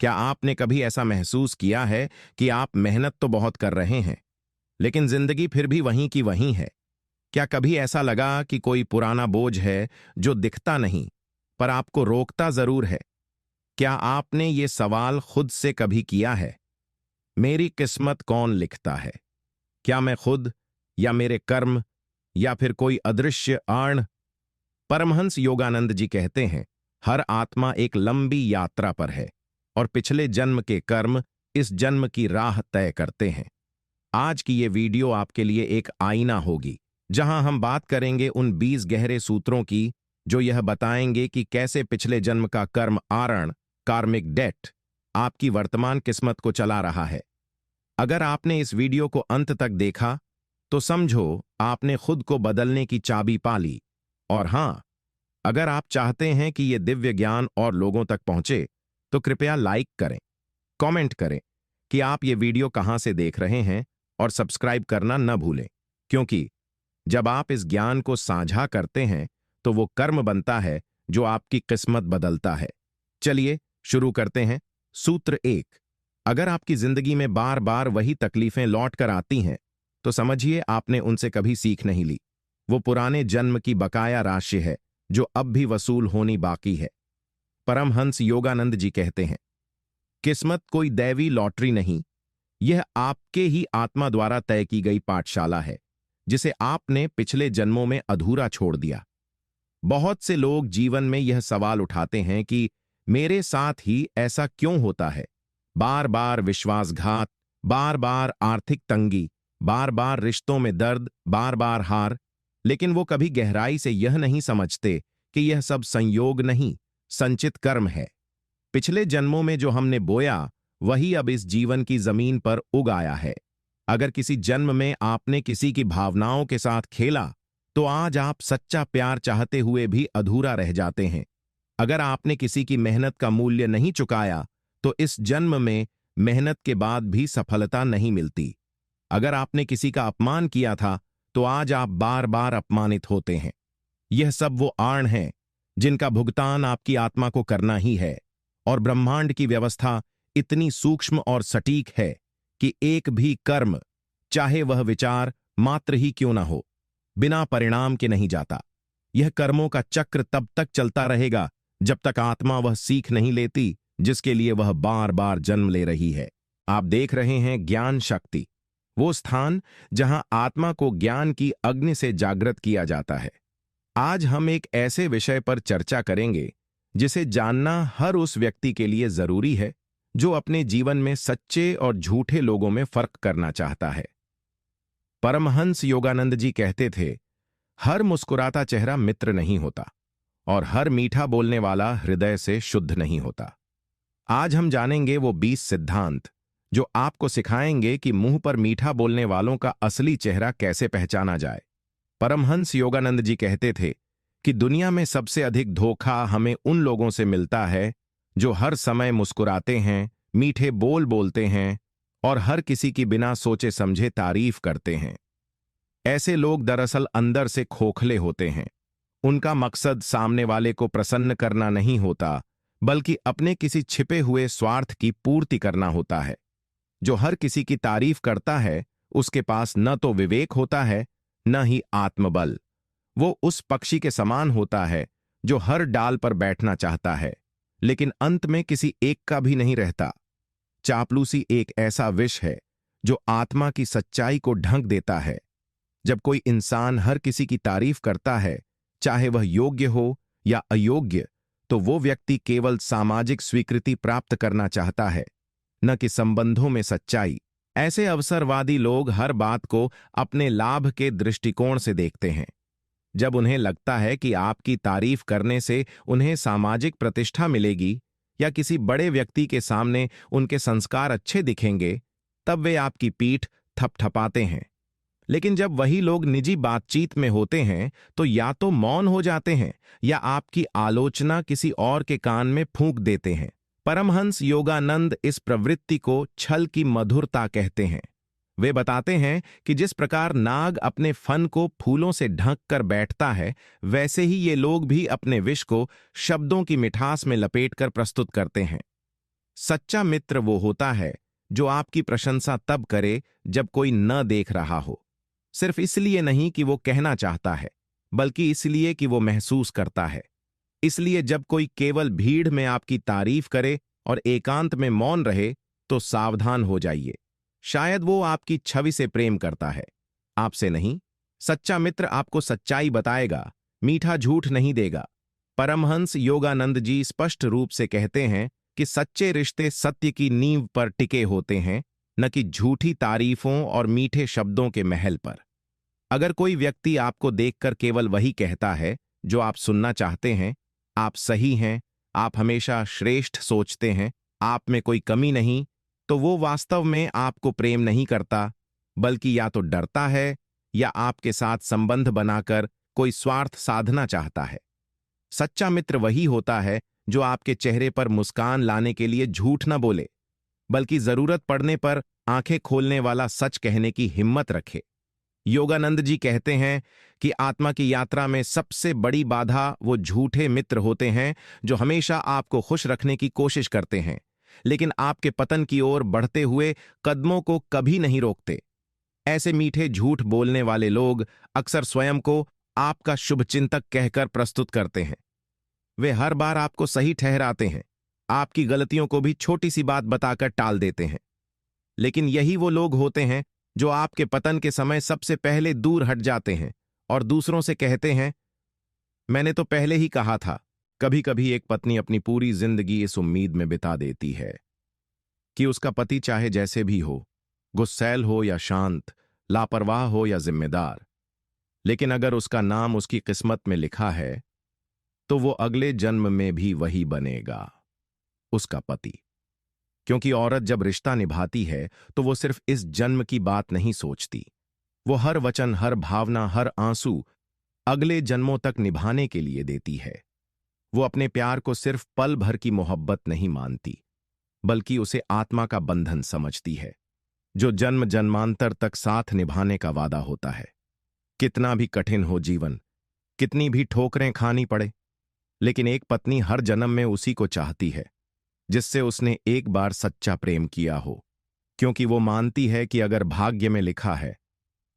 क्या आपने कभी ऐसा महसूस किया है कि आप मेहनत तो बहुत कर रहे हैं, लेकिन जिंदगी फिर भी वहीं की वहीं है? क्या कभी ऐसा लगा कि कोई पुराना बोझ है जो दिखता नहीं, पर आपको रोकता जरूर है? क्या आपने ये सवाल खुद से कभी किया है? मेरी किस्मत कौन लिखता है? क्या मैं खुद, या मेरे कर्म, या फिर कोई अदृश्य आण? परमहंस योगानंद जी कहते हैं, हर आत्मा एक लंबी यात्रा पर है और पिछले जन्म के कर्म इस जन्म की राह तय करते हैं। आज की ये वीडियो आपके लिए एक आईना होगी, जहां हम बात करेंगे उन 20 गहरे सूत्रों की जो यह बताएंगे कि कैसे पिछले जन्म का कर्म आरण, कार्मिक डेट, आपकी वर्तमान किस्मत को चला रहा है। अगर आपने इस वीडियो को अंत तक देखा तो समझो आपने खुद को बदलने की चाबी पा ली। और हां, अगर आप चाहते हैं कि यह दिव्य ज्ञान और लोगों तक पहुंचे, तो कृपया लाइक करें, कमेंट करें कि आप ये वीडियो कहां से देख रहे हैं और सब्सक्राइब करना न भूलें, क्योंकि जब आप इस ज्ञान को साझा करते हैं तो वो कर्म बनता है जो आपकी किस्मत बदलता है। चलिए शुरू करते हैं। सूत्र 1। अगर आपकी जिंदगी में बार बार वही तकलीफें लौट कर आती हैं, तो समझिए आपने उनसे कभी सीख नहीं ली। वो पुराने जन्म की बकाया राशि है जो अब भी वसूल होनी बाकी है। परमहंस योगानंद जी कहते हैं, किस्मत कोई दैवी लॉटरी नहीं, यह आपके ही आत्मा द्वारा तय की गई पाठशाला है, जिसे आपने पिछले जन्मों में अधूरा छोड़ दिया। बहुत से लोग जीवन में यह सवाल उठाते हैं कि मेरे साथ ही ऐसा क्यों होता है? बार बार विश्वासघात, बार बार आर्थिक तंगी, बार बार रिश्तों में दर्द, बार बार हार। लेकिन वो कभी गहराई से यह नहीं समझते कि यह सब संयोग नहीं, संचित कर्म है। पिछले जन्मों में जो हमने बोया, वही अब इस जीवन की जमीन पर उग आया है। अगर किसी जन्म में आपने किसी की भावनाओं के साथ खेला, तो आज आप सच्चा प्यार चाहते हुए भी अधूरा रह जाते हैं। अगर आपने किसी की मेहनत का मूल्य नहीं चुकाया, तो इस जन्म में मेहनत के बाद भी सफलता नहीं मिलती। अगर आपने किसी का अपमान किया था, तो आज आप बार बार अपमानित होते हैं। यह सब वो आण हैं जिनका भुगतान आपकी आत्मा को करना ही है। और ब्रह्मांड की व्यवस्था इतनी सूक्ष्म और सटीक है कि एक भी कर्म, चाहे वह विचार मात्र ही क्यों ना हो, बिना परिणाम के नहीं जाता। यह कर्मों का चक्र तब तक चलता रहेगा जब तक आत्मा वह सीख नहीं लेती जिसके लिए वह बार बार जन्म ले रही है। आप देख रहे हैं ज्ञान शक्ति, वो स्थान जहां आत्मा को ज्ञान की अग्नि से जागृत किया जाता है। आज हम एक ऐसे विषय पर चर्चा करेंगे जिसे जानना हर उस व्यक्ति के लिए जरूरी है जो अपने जीवन में सच्चे और झूठे लोगों में फर्क करना चाहता है। परमहंस योगानंद जी कहते थे, हर मुस्कुराता चेहरा मित्र नहीं होता और हर मीठा बोलने वाला हृदय से शुद्ध नहीं होता। आज हम जानेंगे वो 20 सिद्धांत जो आपको सिखाएंगे कि मुंह पर मीठा बोलने वालों का असली चेहरा कैसे पहचाना जाए। परमहंस योगानंद जी कहते थे कि दुनिया में सबसे अधिक धोखा हमें उन लोगों से मिलता है जो हर समय मुस्कुराते हैं, मीठे बोल बोलते हैं और हर किसी की बिना सोचे समझे तारीफ करते हैं। ऐसे लोग दरअसल अंदर से खोखले होते हैं। उनका मकसद सामने वाले को प्रसन्न करना नहीं होता, बल्कि अपने किसी छिपे हुए स्वार्थ की पूर्ति करना होता है। जो हर किसी की तारीफ करता है, उसके पास न तो विवेक होता है, न ही आत्मबल। वो उस पक्षी के समान होता है जो हर डाल पर बैठना चाहता है, लेकिन अंत में किसी एक का भी नहीं रहता। चापलूसी एक ऐसा विष है जो आत्मा की सच्चाई को ढंक देता है। जब कोई इंसान हर किसी की तारीफ करता है, चाहे वह योग्य हो या अयोग्य, तो वो व्यक्ति केवल सामाजिक स्वीकृति प्राप्त करना चाहता है, न कि संबंधों में सच्चाई। ऐसे अवसरवादी लोग हर बात को अपने लाभ के दृष्टिकोण से देखते हैं। जब उन्हें लगता है कि आपकी तारीफ करने से उन्हें सामाजिक प्रतिष्ठा मिलेगी या किसी बड़े व्यक्ति के सामने उनके संस्कार अच्छे दिखेंगे, तब वे आपकी पीठ थपथपाते हैं। लेकिन जब वही लोग निजी बातचीत में होते हैं, तो या तो मौन हो जाते हैं या आपकी आलोचना किसी और के कान में फूंक देते हैं। परमहंस योगानंद इस प्रवृत्ति को छल की मधुरता कहते हैं। वे बताते हैं कि जिस प्रकार नाग अपने फन को फूलों से ढक कर बैठता है, वैसे ही ये लोग भी अपने विष को शब्दों की मिठास में लपेटकर प्रस्तुत करते हैं। सच्चा मित्र वो होता है जो आपकी प्रशंसा तब करे जब कोई न देख रहा हो, सिर्फ इसलिए नहीं कि वो कहना चाहता है, बल्कि इसलिए कि वो महसूस करता है। इसलिए जब कोई केवल भीड़ में आपकी तारीफ करे और एकांत में मौन रहे, तो सावधान हो जाइए। शायद वो आपकी छवि से प्रेम करता है, आपसे नहीं। सच्चा मित्र आपको सच्चाई बताएगा, मीठा झूठ नहीं देगा। परमहंस योगानंद जी स्पष्ट रूप से कहते हैं कि सच्चे रिश्ते सत्य की नींव पर टिके होते हैं, न कि झूठी तारीफों और मीठे शब्दों के महल पर। अगर कोई व्यक्ति आपको देखकर केवल वही कहता है जो आप सुनना चाहते हैं, आप सही हैं, आप हमेशा श्रेष्ठ सोचते हैं, आप में कोई कमी नहीं, तो वो वास्तव में आपको प्रेम नहीं करता, बल्कि या तो डरता है या आपके साथ संबंध बनाकर कोई स्वार्थ साधना चाहता है। सच्चा मित्र वही होता है जो आपके चेहरे पर मुस्कान लाने के लिए झूठ न बोले, बल्कि जरूरत पड़ने पर आंखें खोलने वाला सच कहने की हिम्मत रखे। योगानंद जी कहते हैं कि आत्मा की यात्रा में सबसे बड़ी बाधा वो झूठे मित्र होते हैं जो हमेशा आपको खुश रखने की कोशिश करते हैं, लेकिन आपके पतन की ओर बढ़ते हुए कदमों को कभी नहीं रोकते। ऐसे मीठे झूठ बोलने वाले लोग अक्सर स्वयं को आपका शुभचिंतक कहकर प्रस्तुत करते हैं। वे हर बार आपको सही ठहराते हैं, आपकी गलतियों को भी छोटी सी बात बताकर टाल देते हैं। लेकिन यही वो लोग होते हैं जो आपके पतन के समय सबसे पहले दूर हट जाते हैं और दूसरों से कहते हैं, मैंने तो पहले ही कहा था। कभी कभी एक पत्नी अपनी पूरी जिंदगी इस उम्मीद में बिता देती है कि उसका पति चाहे जैसे भी हो, गुस्सैल हो या शांत, लापरवाह हो या जिम्मेदार, लेकिन अगर उसका नाम उसकी किस्मत में लिखा है तो वो अगले जन्म में भी वही बनेगा, उसका पति। क्योंकि औरत जब रिश्ता निभाती है तो वो सिर्फ इस जन्म की बात नहीं सोचती, वो हर वचन, हर भावना, हर आंसू अगले जन्मों तक निभाने के लिए देती है। वो अपने प्यार को सिर्फ पल भर की मोहब्बत नहीं मानती, बल्कि उसे आत्मा का बंधन समझती है, जो जन्म जन्मांतर तक साथ निभाने का वादा होता है। कितना भी कठिन हो जीवन, कितनी भी ठोकरें खानी पड़े, लेकिन एक पत्नी हर जन्म में उसी को चाहती है जिससे उसने एक बार सच्चा प्रेम किया हो, क्योंकि वो मानती है कि अगर भाग्य में लिखा है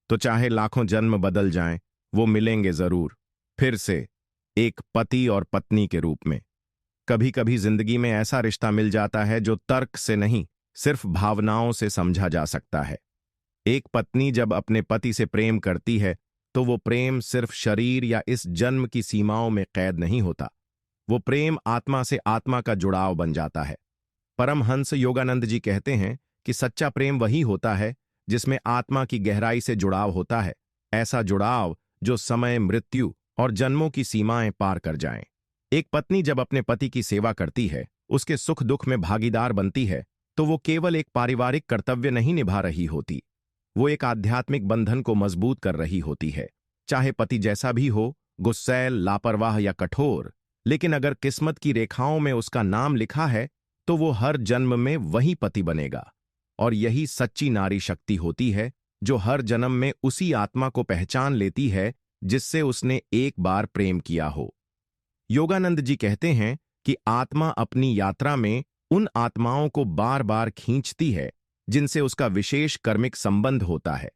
तो चाहे लाखों जन्म बदल जाएं, वो मिलेंगे जरूर, फिर से एक पति और पत्नी के रूप में। कभी कभी जिंदगी में ऐसा रिश्ता मिल जाता है जो तर्क से नहीं, सिर्फ भावनाओं से समझा जा सकता है। एक पत्नी जब अपने पति से प्रेम करती है तो वो प्रेम सिर्फ शरीर या इस जन्म की सीमाओं में कैद नहीं होता, वो प्रेम आत्मा से आत्मा का जुड़ाव बन जाता है। परमहंस योगानंद जी कहते हैं कि सच्चा प्रेम वही होता है जिसमें आत्मा की गहराई से जुड़ाव होता है, ऐसा जुड़ाव जो समय, मृत्यु और जन्मों की सीमाएं पार कर जाएं। एक पत्नी जब अपने पति की सेवा करती है, उसके सुख दुख में भागीदार बनती है, तो वो केवल एक पारिवारिक कर्तव्य नहीं निभा रही होती, वो एक आध्यात्मिक बंधन को मजबूत कर रही होती है। चाहे पति जैसा भी हो, गुस्सैल, लापरवाह या कठोर, लेकिन अगर किस्मत की रेखाओं में उसका नाम लिखा है तो वो हर जन्म में वही पति बनेगा। और यही सच्ची नारी शक्ति होती है जो हर जन्म में उसी आत्मा को पहचान लेती है जिससे उसने एक बार प्रेम किया हो। योगानंद जी कहते हैं कि आत्मा अपनी यात्रा में उन आत्माओं को बार बार खींचती है जिनसे उसका विशेष कर्मिक संबंध होता है।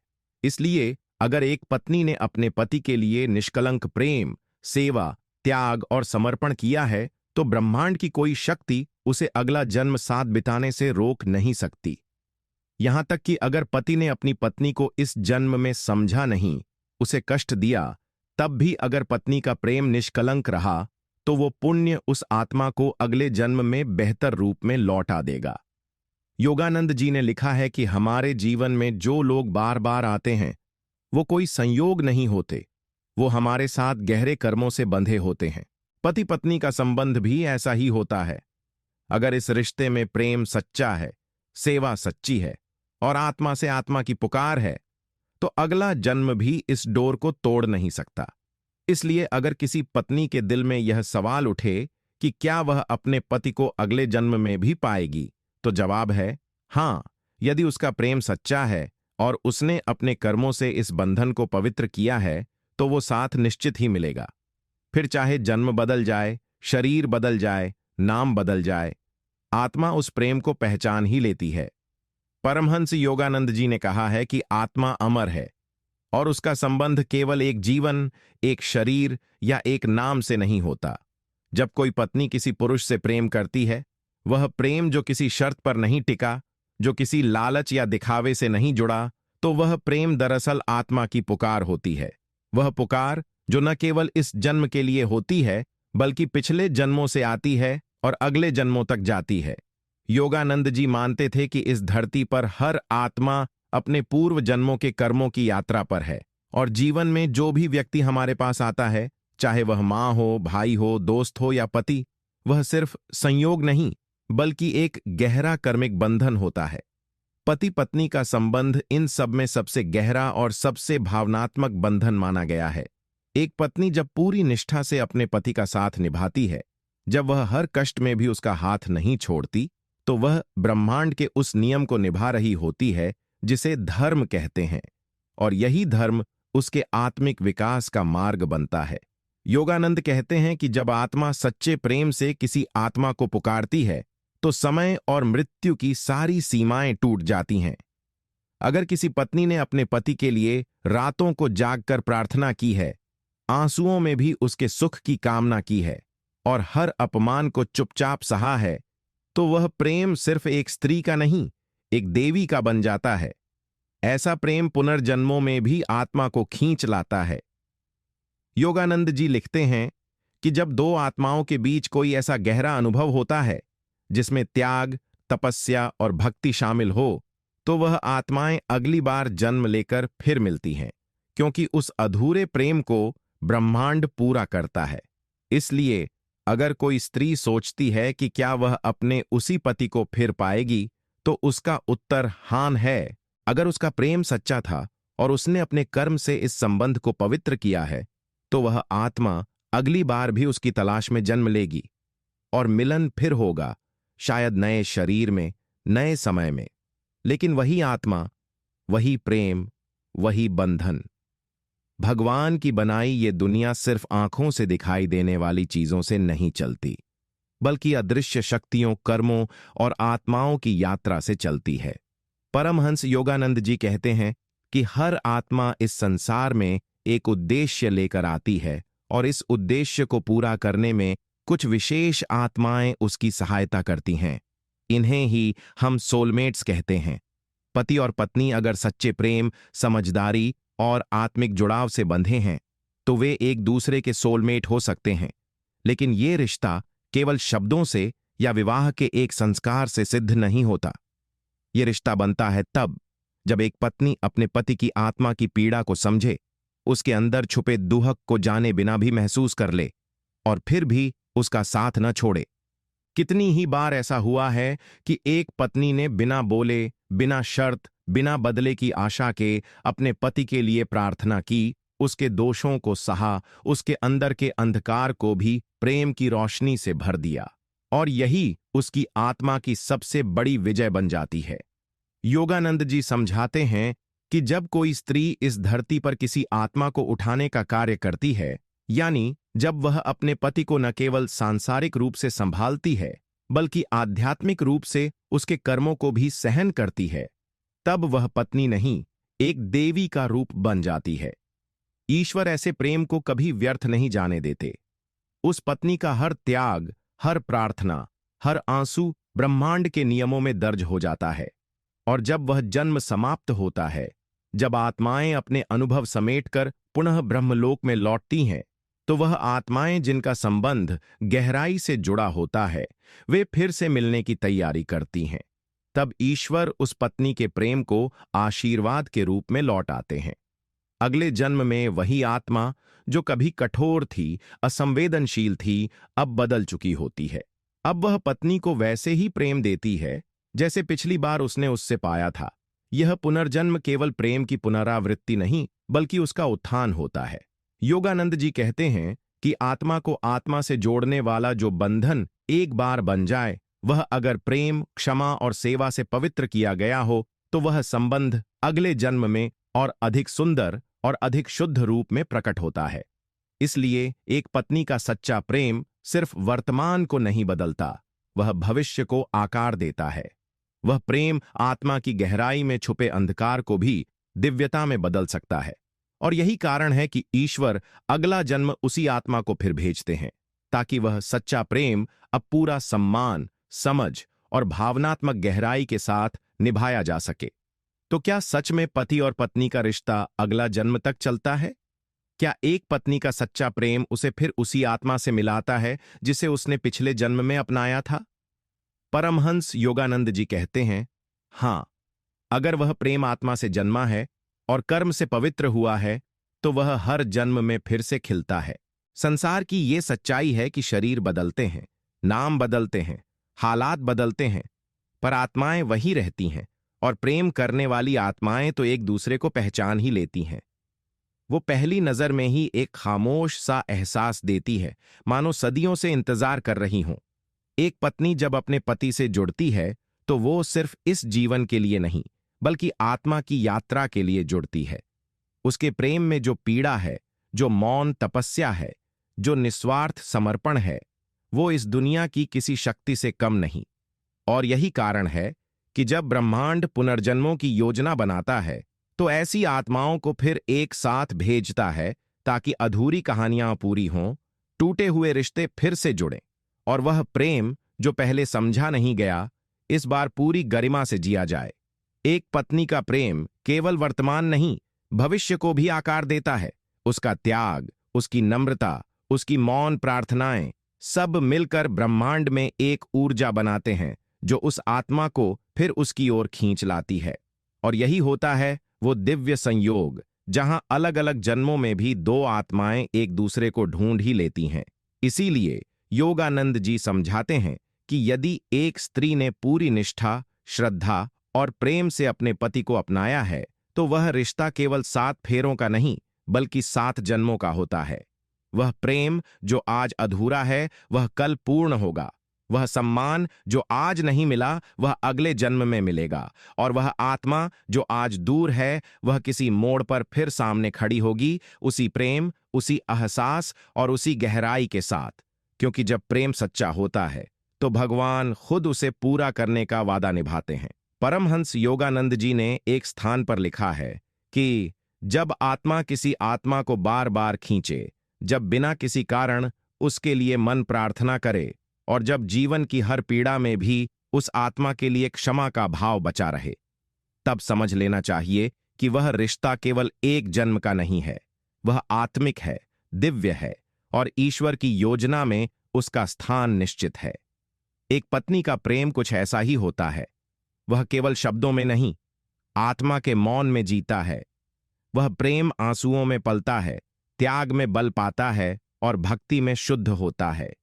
इसलिए अगर एक पत्नी ने अपने पति के लिए निष्कलंक प्रेम, सेवा, त्याग और समर्पण किया है तो ब्रह्मांड की कोई शक्ति उसे अगला जन्म साथ बिताने से रोक नहीं सकती। यहां तक कि अगर पति ने अपनी पत्नी को इस जन्म में समझा नहीं, उसे कष्ट दिया, तब भी अगर पत्नी का प्रेम निष्कलंक रहा तो वो पुण्य उस आत्मा को अगले जन्म में बेहतर रूप में लौटा देगा। योगानंद जी ने लिखा है कि हमारे जीवन में जो लोग बार बार आते हैं वो कोई संयोग नहीं होते, वो हमारे साथ गहरे कर्मों से बंधे होते हैं। पति पत्नी का संबंध भी ऐसा ही होता है। अगर इस रिश्ते में प्रेम सच्चा है, सेवा सच्ची है और आत्मा से आत्मा की पुकार है, तो अगला जन्म भी इस डोर को तोड़ नहीं सकता। इसलिए अगर किसी पत्नी के दिल में यह सवाल उठे कि क्या वह अपने पति को अगले जन्म में भी पाएगी, तो जवाब है हां। यदि उसका प्रेम सच्चा है और उसने अपने कर्मों से इस बंधन को पवित्र किया है तो वो साथ निश्चित ही मिलेगा। फिर चाहे जन्म बदल जाए, शरीर बदल जाए, नाम बदल जाए, आत्मा उस प्रेम को पहचान ही लेती है। परमहंस योगानंद जी ने कहा है कि आत्मा अमर है और उसका संबंध केवल एक जीवन, एक शरीर या एक नाम से नहीं होता। जब कोई पत्नी किसी पुरुष से प्रेम करती है, वह प्रेम जो किसी शर्त पर नहीं टिका, जो किसी लालच या दिखावे से नहीं जुड़ा, तो वह प्रेम दरअसल आत्मा की पुकार होती है। वह पुकार जो न केवल इस जन्म के लिए होती है, बल्कि पिछले जन्मों से आती है और अगले जन्मों तक जाती है। योगानंद जी मानते थे कि इस धरती पर हर आत्मा अपने पूर्व जन्मों के कर्मों की यात्रा पर है, और जीवन में जो भी व्यक्ति हमारे पास आता है, चाहे वह माँ हो, भाई हो, दोस्त हो या पति, वह सिर्फ संयोग नहीं बल्कि एक गहरा कर्मिक बंधन होता है। पति पत्नी का संबंध इन सब में सबसे गहरा और सबसे भावनात्मक बंधन माना गया है। एक पत्नी जब पूरी निष्ठा से अपने पति का साथ निभाती है, जब वह हर कष्ट में भी उसका हाथ नहीं छोड़ती, तो वह ब्रह्मांड के उस नियम को निभा रही होती है जिसे धर्म कहते हैं, और यही धर्म उसके आत्मिक विकास का मार्ग बनता है। योगानंद कहते हैं कि जब आत्मा सच्चे प्रेम से किसी आत्मा को पुकारती है, तो समय और मृत्यु की सारी सीमाएं टूट जाती हैं। अगर किसी पत्नी ने अपने पति के लिए रातों को जागकर प्रार्थना की है, आंसुओं में भी उसके सुख की कामना की है और हर अपमान को चुपचाप सहा है, तो वह प्रेम सिर्फ एक स्त्री का नहीं, एक देवी का बन जाता है। ऐसा प्रेम पुनर्जन्मों में भी आत्मा को खींच लाता है। योगानंद जी लिखते हैं कि जब दो आत्माओं के बीच कोई ऐसा गहरा अनुभव होता है जिसमें त्याग, तपस्या और भक्ति शामिल हो, तो वह आत्माएं अगली बार जन्म लेकर फिर मिलती हैं, क्योंकि उस अधूरे प्रेम को ब्रह्मांड पूरा करता है। इसलिए अगर कोई स्त्री सोचती है कि क्या वह अपने उसी पति को फिर पाएगी, तो उसका उत्तर हां है। अगर उसका प्रेम सच्चा था और उसने अपने कर्म से इस संबंध को पवित्र किया है, तो वह आत्मा अगली बार भी उसकी तलाश में जन्म लेगी और मिलन फिर होगा, शायद नए शरीर में, नए समय में। लेकिन वही आत्मा, वही प्रेम, वही बंधन। भगवान की बनाई ये दुनिया सिर्फ आंखों से दिखाई देने वाली चीजों से नहीं चलती, बल्कि अदृश्य शक्तियों, कर्मों और आत्माओं की यात्रा से चलती है। परमहंस योगानंद जी कहते हैं कि हर आत्मा इस संसार में एक उद्देश्य लेकर आती है, और इस उद्देश्य को पूरा करने में कुछ विशेष आत्माएं उसकी सहायता करती हैं। इन्हें ही हम सोलमेट्स कहते हैं। पति और पत्नी अगर सच्चे प्रेम, समझदारी और आत्मिक जुड़ाव से बंधे हैं, तो वे एक दूसरे के सोलमेट हो सकते हैं। लेकिन ये रिश्ता केवल शब्दों से या विवाह के एक संस्कार से सिद्ध नहीं होता। ये रिश्ता बनता है तब जब एक पत्नी अपने पति की आत्मा की पीड़ा को समझे, उसके अंदर छुपे दुहक को जाने बिना भी महसूस कर ले, और फिर भी उसका साथ न छोड़े। कितनी ही बार ऐसा हुआ है कि एक पत्नी ने बिना बोले, बिना शर्त, बिना बदले की आशा के अपने पति के लिए प्रार्थना की, उसके दोषों को सहा, उसके अंदर के अंधकार को भी प्रेम की रोशनी से भर दिया, और यही उसकी आत्मा की सबसे बड़ी विजय बन जाती है। योगानंद जी समझाते हैं कि जब कोई स्त्री इस धरती पर किसी आत्मा को उठाने का कार्य करती है, यानी जब वह अपने पति को न केवल सांसारिक रूप से संभालती है, बल्कि आध्यात्मिक रूप से उसके कर्मों को भी सहन करती है, तब वह पत्नी नहीं, एक देवी का रूप बन जाती है। ईश्वर ऐसे प्रेम को कभी व्यर्थ नहीं जाने देते। उस पत्नी का हर त्याग, हर प्रार्थना, हर आंसू ब्रह्मांड के नियमों में दर्ज हो जाता है। और जब वह जन्म समाप्त होता है, जब आत्माएं अपने अनुभव समेटकर पुनः ब्रह्मलोक में लौटती हैं, तो वह आत्माएं जिनका संबंध गहराई से जुड़ा होता है, वे फिर से मिलने की तैयारी करती हैं। तब ईश्वर उस पत्नी के प्रेम को आशीर्वाद के रूप में लौट आते हैं। अगले जन्म में वही आत्मा जो कभी कठोर थी, असंवेदनशील थी, अब बदल चुकी होती है। अब वह पत्नी को वैसे ही प्रेम देती है जैसे पिछली बार उसने उससे पाया था। यह पुनर्जन्म केवल प्रेम की पुनरावृत्ति नहीं, बल्कि उसका उत्थान होता है। योगानंद जी कहते हैं कि आत्मा को आत्मा से जोड़ने वाला जो बंधन एक बार बन जाए, वह अगर प्रेम, क्षमा और सेवा से पवित्र किया गया हो, तो वह संबंध अगले जन्म में और अधिक सुंदर और अधिक शुद्ध रूप में प्रकट होता है। इसलिए एक पत्नी का सच्चा प्रेम सिर्फ वर्तमान को नहीं बदलता, वह भविष्य को आकार देता है। वह प्रेम आत्मा की गहराई में छुपे अंधकार को भी दिव्यता में बदल सकता है। और यही कारण है कि ईश्वर अगला जन्म उसी आत्मा को फिर भेजते हैं, ताकि वह सच्चा प्रेम अब पूरा सम्मान, समझ और भावनात्मक गहराई के साथ निभाया जा सके। तो क्या सच में पति और पत्नी का रिश्ता अगला जन्म तक चलता है? क्या एक पत्नी का सच्चा प्रेम उसे फिर उसी आत्मा से मिलाता है जिसे उसने पिछले जन्म में अपनाया था? परमहंस योगानंद जी कहते हैं, हां, अगर वह प्रेम आत्मा से जन्मा है और कर्म से पवित्र हुआ है, तो वह हर जन्म में फिर से खिलता है। संसार की ये सच्चाई है कि शरीर बदलते हैं, नाम बदलते हैं, हालात बदलते हैं, पर आत्माएं वही रहती हैं, और प्रेम करने वाली आत्माएं तो एक दूसरे को पहचान ही लेती हैं। वो पहली नजर में ही एक खामोश सा एहसास देती है, मानो सदियों से इंतजार कर रही हों। एक पत्नी जब अपने पति से जुड़ती है, तो वो सिर्फ इस जीवन के लिए नहीं, बल्कि आत्मा की यात्रा के लिए जुड़ती है। उसके प्रेम में जो पीड़ा है, जो मौन तपस्या है, जो निस्वार्थ समर्पण है, वो इस दुनिया की किसी शक्ति से कम नहीं। और यही कारण है कि जब ब्रह्मांड पुनर्जन्मों की योजना बनाता है, तो ऐसी आत्माओं को फिर एक साथ भेजता है, ताकि अधूरी कहानियां पूरी हों, टूटे हुए रिश्ते फिर से जुड़ें, और वह प्रेम जो पहले समझा नहीं गया, इस बार पूरी गरिमा से जिया जाए। एक पत्नी का प्रेम केवल वर्तमान नहीं, भविष्य को भी आकार देता है। उसका त्याग, उसकी नम्रता, उसकी मौन प्रार्थनाएं, सब मिलकर ब्रह्मांड में एक ऊर्जा बनाते हैं, जो उस आत्मा को फिर उसकी ओर खींच लाती है। और यही होता है वो दिव्य संयोग, जहां अलग अलग जन्मों में भी दो आत्माएं एक दूसरे को ढूंढ ही लेती हैं। इसीलिए योगानंद जी समझाते हैं कि यदि एक स्त्री ने पूरी निष्ठा, श्रद्धा और प्रेम से अपने पति को अपनाया है, तो वह रिश्ता केवल 7 फेरों का नहीं, बल्कि 7 जन्मों का होता है। वह प्रेम जो आज अधूरा है, वह कल पूर्ण होगा। वह सम्मान जो आज नहीं मिला, वह अगले जन्म में मिलेगा। और वह आत्मा जो आज दूर है, वह किसी मोड़ पर फिर सामने खड़ी होगी, उसी प्रेम, उसी एहसास और उसी गहराई के साथ। क्योंकि जब प्रेम सच्चा होता है, तो भगवान खुद उसे पूरा करने का वादा निभाते हैं। परमहंस योगानंद जी ने एक स्थान पर लिखा है कि जब आत्मा किसी आत्मा को बार बार खींचे, जब बिना किसी कारण उसके लिए मन प्रार्थना करे, और जब जीवन की हर पीड़ा में भी उस आत्मा के लिए क्षमा का भाव बचा रहे, तब समझ लेना चाहिए कि वह रिश्ता केवल एक जन्म का नहीं है, वह आत्मिक है, दिव्य है, और ईश्वर की योजना में उसका स्थान निश्चित है। एक पत्नी का प्रेम कुछ ऐसा ही होता है। वह केवल शब्दों में नहीं, आत्मा के मौन में जीता है। वह प्रेम आंसुओं में पलता है, त्याग में बल पाता है और भक्ति में शुद्ध होता है।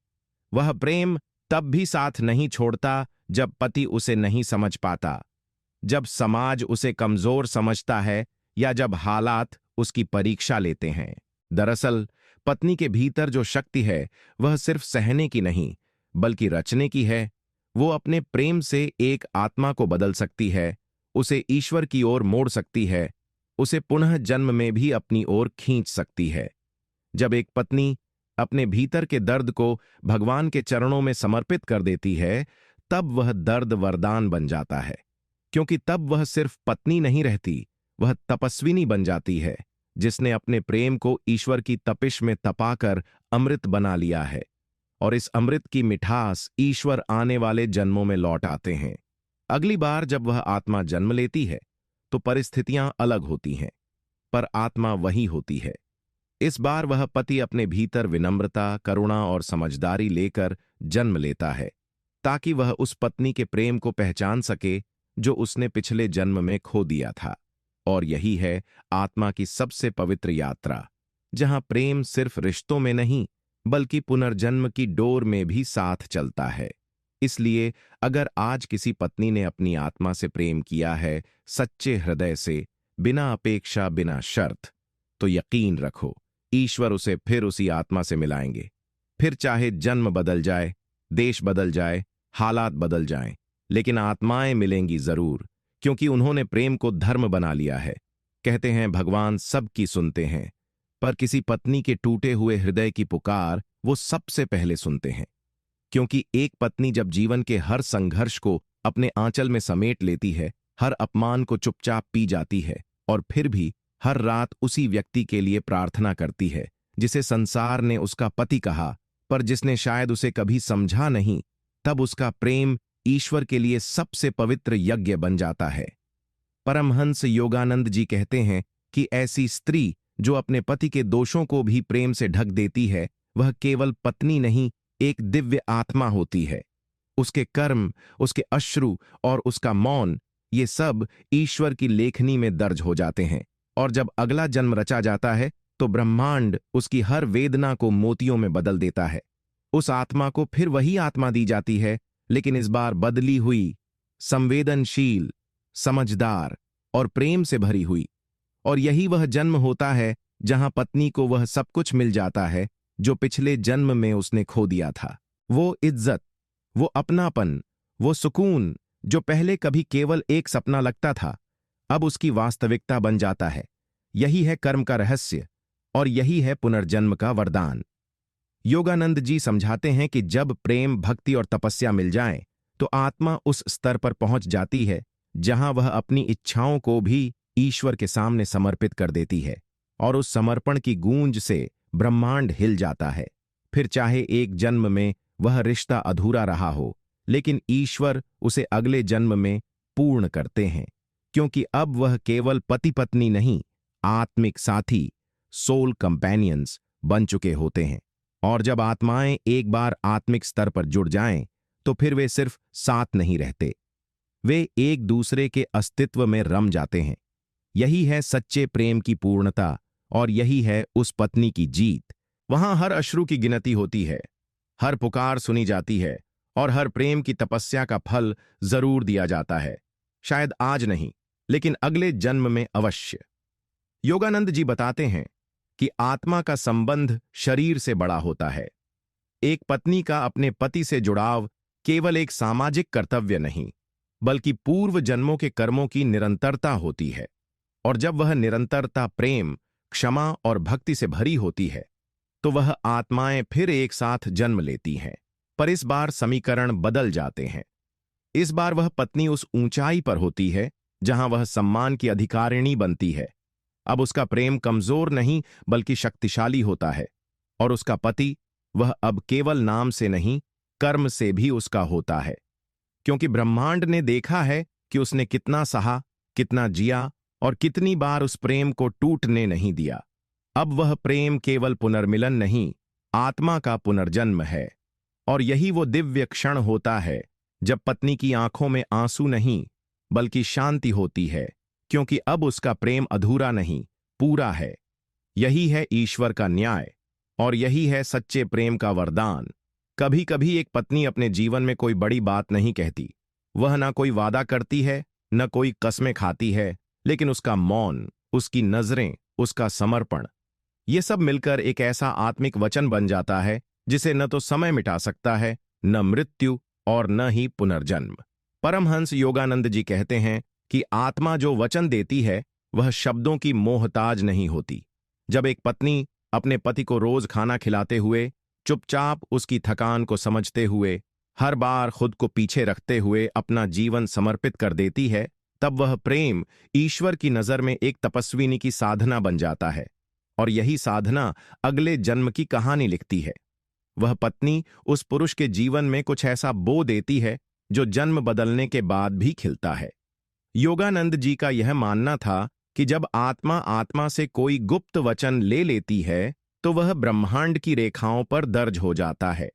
वह प्रेम तब भी साथ नहीं छोड़ता जब पति उसे नहीं समझ पाता, जब समाज उसे कमजोर समझता है, या जब हालात उसकी परीक्षा लेते हैं। दरअसल पत्नी के भीतर जो शक्ति है, वह सिर्फ सहने की नहीं, बल्कि रचने की है। वो अपने प्रेम से एक आत्मा को बदल सकती है, उसे ईश्वर की ओर मोड़ सकती है, उसे पुनः जन्म में भी अपनी ओर खींच सकती है। जब एक पत्नी अपने भीतर के दर्द को भगवान के चरणों में समर्पित कर देती है, तब वह दर्द वरदान बन जाता है। क्योंकि तब वह सिर्फ पत्नी नहीं रहती, वह तपस्विनी बन जाती है, जिसने अपने प्रेम को ईश्वर की तपिश में तपाकर अमृत बना लिया है। और इस अमृत की मिठास ईश्वर आने वाले जन्मों में लौट आते हैं। अगली बार जब वह आत्मा जन्म लेती है, तो परिस्थितियां अलग होती हैं, पर आत्मा वही होती है। इस बार वह पति अपने भीतर विनम्रता, करुणा और समझदारी लेकर जन्म लेता है, ताकि वह उस पत्नी के प्रेम को पहचान सके जो उसने पिछले जन्म में खो दिया था। और यही है आत्मा की सबसे पवित्र यात्रा, जहां प्रेम सिर्फ रिश्तों में नहीं, बल्कि पुनर्जन्म की डोर में भी साथ चलता है। इसलिए अगर आज किसी पत्नी ने अपनी आत्मा से प्रेम किया है, सच्चे हृदय से, बिना अपेक्षा, बिना शर्त, तो यकीन रखो, ईश्वर उसे फिर उसी आत्मा से मिलाएंगे। फिर चाहे जन्म बदल जाए, देश बदल जाए, हालात बदल जाएं, लेकिन आत्माएं मिलेंगी जरूर, क्योंकि उन्होंने प्रेम को धर्म बना लिया है। कहते हैं भगवान सबकी सुनते हैं, पर किसी पत्नी के टूटे हुए हृदय की पुकार वो सबसे पहले सुनते हैं। क्योंकि एक पत्नी जब जीवन के हर संघर्ष को अपने आंचल में समेट लेती है, हर अपमान को चुपचाप पी जाती है और फिर भी हर रात उसी व्यक्ति के लिए प्रार्थना करती है जिसे संसार ने उसका पति कहा, पर जिसने शायद उसे कभी समझा नहीं, तब उसका प्रेम ईश्वर के लिए सबसे पवित्र यज्ञ बन जाता है। परमहंस योगानंद जी कहते हैं कि ऐसी स्त्री जो अपने पति के दोषों को भी प्रेम से ढक देती है, वह केवल पत्नी नहीं, एक दिव्य आत्मा होती है। उसके कर्म, उसके अश्रु और उसका मौन, ये सब ईश्वर की लेखनी में दर्ज हो जाते हैं। और जब अगला जन्म रचा जाता है तो ब्रह्मांड उसकी हर वेदना को मोतियों में बदल देता है। उस आत्मा को फिर वही आत्मा दी जाती है, लेकिन इस बार बदली हुई, संवेदनशील, समझदार और प्रेम से भरी हुई। और यही वह जन्म होता है जहां पत्नी को वह सब कुछ मिल जाता है जो पिछले जन्म में उसने खो दिया था। वो इज्जत, वो अपनापन, वो सुकून जो पहले कभी केवल एक सपना लगता था, अब उसकी वास्तविकता बन जाता है। यही है कर्म का रहस्य और यही है पुनर्जन्म का वरदान। योगानंद जी समझाते हैं कि जब प्रेम, भक्ति और तपस्या मिल जाएं, तो आत्मा उस स्तर पर पहुंच जाती है जहां वह अपनी इच्छाओं को भी ईश्वर के सामने समर्पित कर देती है, और उस समर्पण की गूंज से ब्रह्मांड हिल जाता है। फिर चाहे एक जन्म में वह रिश्ता अधूरा रहा हो, लेकिन ईश्वर उसे अगले जन्म में पूर्ण करते हैं, क्योंकि अब वह केवल पति पत्नी नहीं, आत्मिक साथी, सोल कंपेनियंस बन चुके होते हैं। और जब आत्माएं एक बार आत्मिक स्तर पर जुड़ जाएं, तो फिर वे सिर्फ साथ नहीं रहते, वे एक दूसरे के अस्तित्व में रम जाते हैं। यही है सच्चे प्रेम की पूर्णता और यही है उस पत्नी की जीत। वहां हर अश्रु की गिनती होती है, हर पुकार सुनी जाती है और हर प्रेम की तपस्या का फल जरूर दिया जाता है। शायद आज नहीं, लेकिन अगले जन्म में अवश्य। योगानंद जी बताते हैं कि आत्मा का संबंध शरीर से बड़ा होता है। एक पत्नी का अपने पति से जुड़ाव केवल एक सामाजिक कर्तव्य नहीं, बल्कि पूर्व जन्मों के कर्मों की निरंतरता होती है। और जब वह निरंतरता प्रेम, क्षमा और भक्ति से भरी होती है, तो वह आत्माएं फिर एक साथ जन्म लेती हैं। पर इस बार समीकरण बदल जाते हैं। इस बार वह पत्नी उस ऊंचाई पर होती है जहां वह सम्मान की अधिकारिणी बनती है। अब उसका प्रेम कमजोर नहीं बल्कि शक्तिशाली होता है, और उसका पति, वह अब केवल नाम से नहीं, कर्म से भी उसका होता है। क्योंकि ब्रह्मांड ने देखा है कि उसने कितना सहा, कितना जिया और कितनी बार उस प्रेम को टूटने नहीं दिया। अब वह प्रेम केवल पुनर्मिलन नहीं, आत्मा का पुनर्जन्म है। और यही वो दिव्य क्षण होता है जब पत्नी की आंखों में आंसू नहीं बल्कि शांति होती है, क्योंकि अब उसका प्रेम अधूरा नहीं, पूरा है। यही है ईश्वर का न्याय और यही है सच्चे प्रेम का वरदान। कभी कभी एक पत्नी अपने जीवन में कोई बड़ी बात नहीं कहती, वह ना कोई वादा करती है, न कोई कस्में खाती है, लेकिन उसका मौन, उसकी नजरें, उसका समर्पण, ये सब मिलकर एक ऐसा आत्मिक वचन बन जाता है जिसे न तो समय मिटा सकता है, न मृत्यु और न ही पुनर्जन्म। परमहंस योगानंद जी कहते हैं कि आत्मा जो वचन देती है वह शब्दों की मोहताज नहीं होती। जब एक पत्नी अपने पति को रोज खाना खिलाते हुए, चुपचाप उसकी थकान को समझते हुए, हर बार खुद को पीछे रखते हुए अपना जीवन समर्पित कर देती है, तब वह प्रेम ईश्वर की नजर में एक तपस्विनी की साधना बन जाता है। और यही साधना अगले जन्म की कहानी लिखती है। वह पत्नी उस पुरुष के जीवन में कुछ ऐसा बो देती है जो जन्म बदलने के बाद भी खिलता है। योगानंद जी का यह मानना था कि जब आत्मा आत्मा से कोई गुप्त वचन ले लेती है तो वह ब्रह्मांड की रेखाओं पर दर्ज हो जाता है।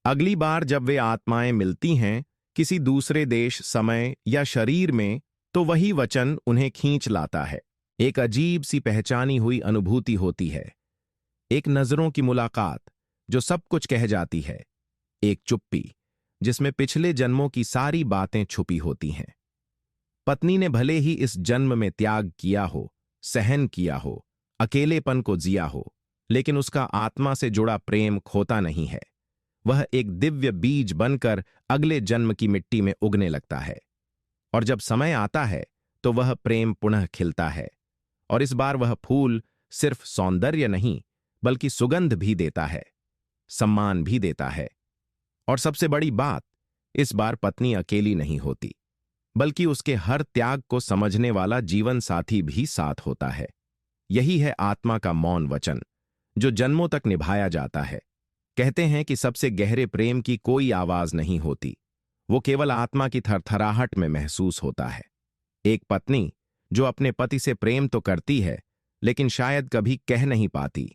अगली बार जब वे आत्माएं मिलती हैं किसी दूसरे देश, समय या शरीर में, तो वही वचन उन्हें खींच लाता है। एक अजीब सी पहचानी हुई अनुभूति होती है, एक नजरों की मुलाकात जो सब कुछ कह जाती है, एक चुप्पी जिसमें पिछले जन्मों की सारी बातें छुपी होती हैं। पत्नी ने भले ही इस जन्म में त्याग किया हो, सहन किया हो, अकेलेपन को जिया हो, लेकिन उसका आत्मा से जुड़ा प्रेम खोता नहीं है। वह एक दिव्य बीज बनकर अगले जन्म की मिट्टी में उगने लगता है। और जब समय आता है तो वह प्रेम पुनः खिलता है, और इस बार वह फूल सिर्फ सौंदर्य नहीं बल्कि सुगंध भी देता है, सम्मान भी देता है, और सबसे बड़ी बात, इस बार पत्नी अकेली नहीं होती, बल्कि उसके हर त्याग को समझने वाला जीवन साथी भी साथ होता है। यही है आत्मा का मौन वचन, जो जन्मों तक निभाया जाता है। कहते हैं कि सबसे गहरे प्रेम की कोई आवाज नहीं होती, वो केवल आत्मा की थरथराहट में महसूस होता है। एक पत्नी जो अपने पति से प्रेम तो करती है, लेकिन शायद कभी कह नहीं पाती,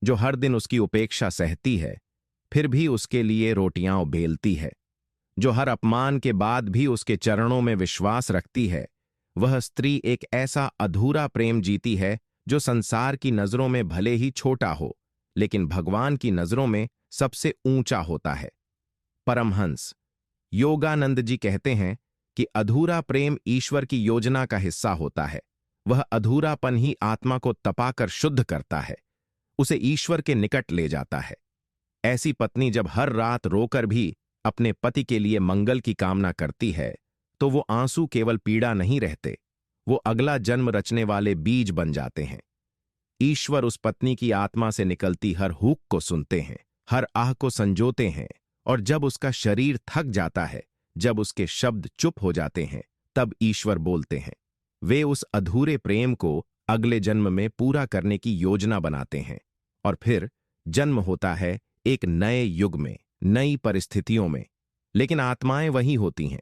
जो हर दिन उसकी उपेक्षा सहती है, फिर भी उसके लिए रोटियां बेलती है, जो हर अपमान के बाद भी उसके चरणों में विश्वास रखती है, वह स्त्री एक ऐसा अधूरा प्रेम जीती है जो संसार की नजरों में भले ही छोटा हो, लेकिन भगवान की नजरों में सबसे ऊंचा होता है। परमहंस योगानंद जी कहते हैं कि अधूरा प्रेम ईश्वर की योजना का हिस्सा होता है। वह अधूरापन ही आत्मा को तपाकर शुद्ध करता है, उसे ईश्वर के निकट ले जाता है। ऐसी पत्नी जब हर रात रोकर भी अपने पति के लिए मंगल की कामना करती है, तो वो आंसू केवल पीड़ा नहीं रहते, वो अगला जन्म रचने वाले बीज बन जाते हैं। ईश्वर उस पत्नी की आत्मा से निकलती हर हूक को सुनते हैं, हर आह को संजोते हैं, और जब उसका शरीर थक जाता है, जब उसके शब्द चुप हो जाते हैं, तब ईश्वर बोलते हैं। वे उस अधूरे प्रेम को अगले जन्म में पूरा करने की योजना बनाते हैं, और फिर जन्म होता है एक नए युग में, नई परिस्थितियों में, लेकिन आत्माएं वही होती हैं।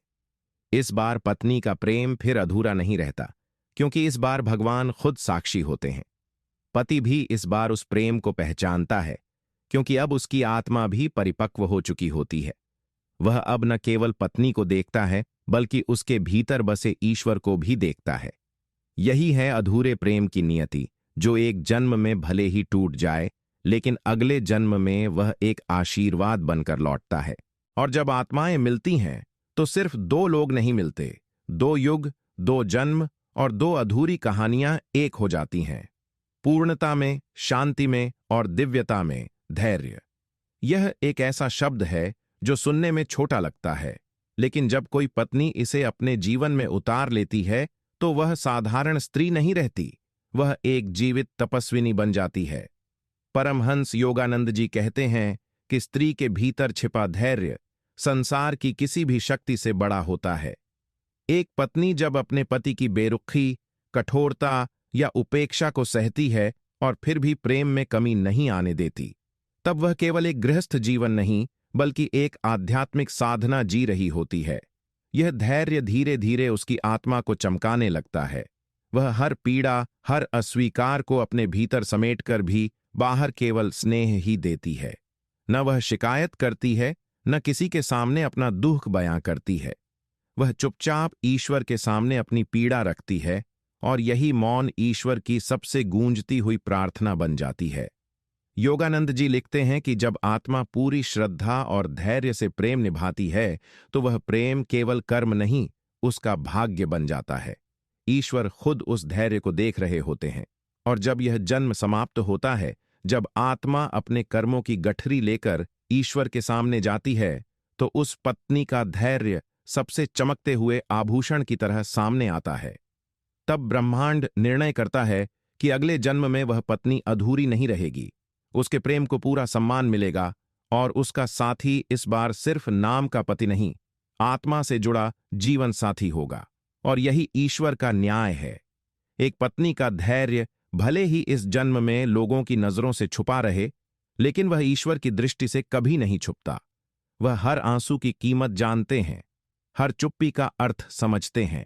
इस बार पत्नी का प्रेम फिर अधूरा नहीं रहता, क्योंकि इस बार भगवान खुद साक्षी होते हैं। पति भी इस बार उस प्रेम को पहचानता है, क्योंकि अब उसकी आत्मा भी परिपक्व हो चुकी होती है। वह अब न केवल पत्नी को देखता है, बल्कि उसके भीतर बसे ईश्वर को भी देखता है। यही है अधूरे प्रेम की नियति, जो एक जन्म में भले ही टूट जाए, लेकिन अगले जन्म में वह एक आशीर्वाद बनकर लौटता है। और जब आत्माएं मिलती हैं, तो सिर्फ दो लोग नहीं मिलते, दो युग, दो जन्म और दो अधूरी कहानियां एक हो जाती हैं। पूर्णता में, शांति में और दिव्यता में धैर्य। यह एक ऐसा शब्द है जो सुनने में छोटा लगता है, लेकिन जब कोई पत्नी इसे अपने जीवन में उतार लेती है, तो वह साधारण स्त्री नहीं रहती, वह एक जीवित तपस्विनी बन जाती है। परमहंस योगानंद जी कहते हैं कि स्त्री के भीतर छिपा धैर्य संसार की किसी भी शक्ति से बड़ा होता है। एक पत्नी जब अपने पति की बेरुखी, कठोरता या उपेक्षा को सहती है और फिर भी प्रेम में कमी नहीं आने देती, तब वह केवल एक गृहस्थ जीवन नहीं, बल्कि एक आध्यात्मिक साधना जी रही होती है। यह धैर्य धीरे धीरे उसकी आत्मा को चमकाने लगता है। वह हर पीड़ा, हर अस्वीकार को अपने भीतर समेटकर भी बाहर केवल स्नेह ही देती है। न वह शिकायत करती है, न किसी के सामने अपना दुख बयां करती है। वह चुपचाप ईश्वर के सामने अपनी पीड़ा रखती है, और यही मौन ईश्वर की सबसे गूंजती हुई प्रार्थना बन जाती है। योगानंद जी लिखते हैं कि जब आत्मा पूरी श्रद्धा और धैर्य से प्रेम निभाती है, तो वह प्रेम केवल कर्म नहीं, उसका भाग्य बन जाता है। ईश्वर खुद उस धैर्य को देख रहे होते हैं, और जब यह जन्म समाप्त होता है, जब आत्मा अपने कर्मों की गठरी लेकर ईश्वर के सामने जाती है, तो उस पत्नी का धैर्य सबसे चमकते हुए आभूषण की तरह सामने आता है। तब ब्रह्मांड निर्णय करता है कि अगले जन्म में वह पत्नी अधूरी नहीं रहेगी, उसके प्रेम को पूरा सम्मान मिलेगा, और उसका साथी इस बार सिर्फ नाम का पति नहीं, आत्मा से जुड़ा जीवन साथी होगा। और यही ईश्वर का न्याय है। एक पत्नी का धैर्य भले ही इस जन्म में लोगों की नजरों से छुपा रहे, लेकिन वह ईश्वर की दृष्टि से कभी नहीं छुपता। वह हर आंसू की कीमत जानते हैं, हर चुप्पी का अर्थ समझते हैं,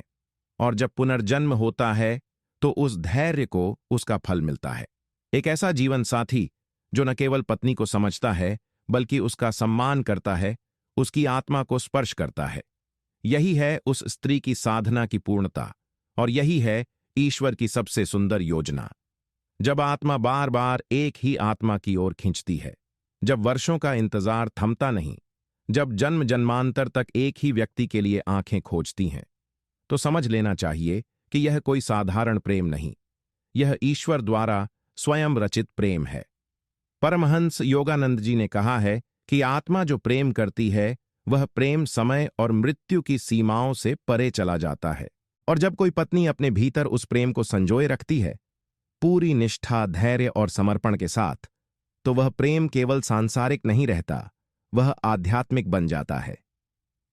और जब पुनर्जन्म होता है, तो उस धैर्य को उसका फल मिलता है। एक ऐसा जीवन साथी जो न केवल पत्नी को समझता है, बल्कि उसका सम्मान करता है, उसकी आत्मा को स्पर्श करता है। यही है उस स्त्री की साधना की पूर्णता, और यही है ईश्वर की सबसे सुंदर योजना। जब आत्मा बार बार एक ही आत्मा की ओर खींचती है, जब वर्षों का इंतजार थमता नहीं, जब जन्म जन्मांतर तक एक ही व्यक्ति के लिए आंखें खोजती हैं, तो समझ लेना चाहिए कि यह कोई साधारण प्रेम नहीं, यह ईश्वर द्वारा स्वयं रचित प्रेम है। परमहंस योगानंद जी ने कहा है कि आत्मा जो प्रेम करती है, वह प्रेम समय और मृत्यु की सीमाओं से परे चला जाता है। और जब कोई पत्नी अपने भीतर उस प्रेम को संजोए रखती है, पूरी निष्ठा, धैर्य और समर्पण के साथ, तो वह प्रेम केवल सांसारिक नहीं रहता, वह आध्यात्मिक बन जाता है।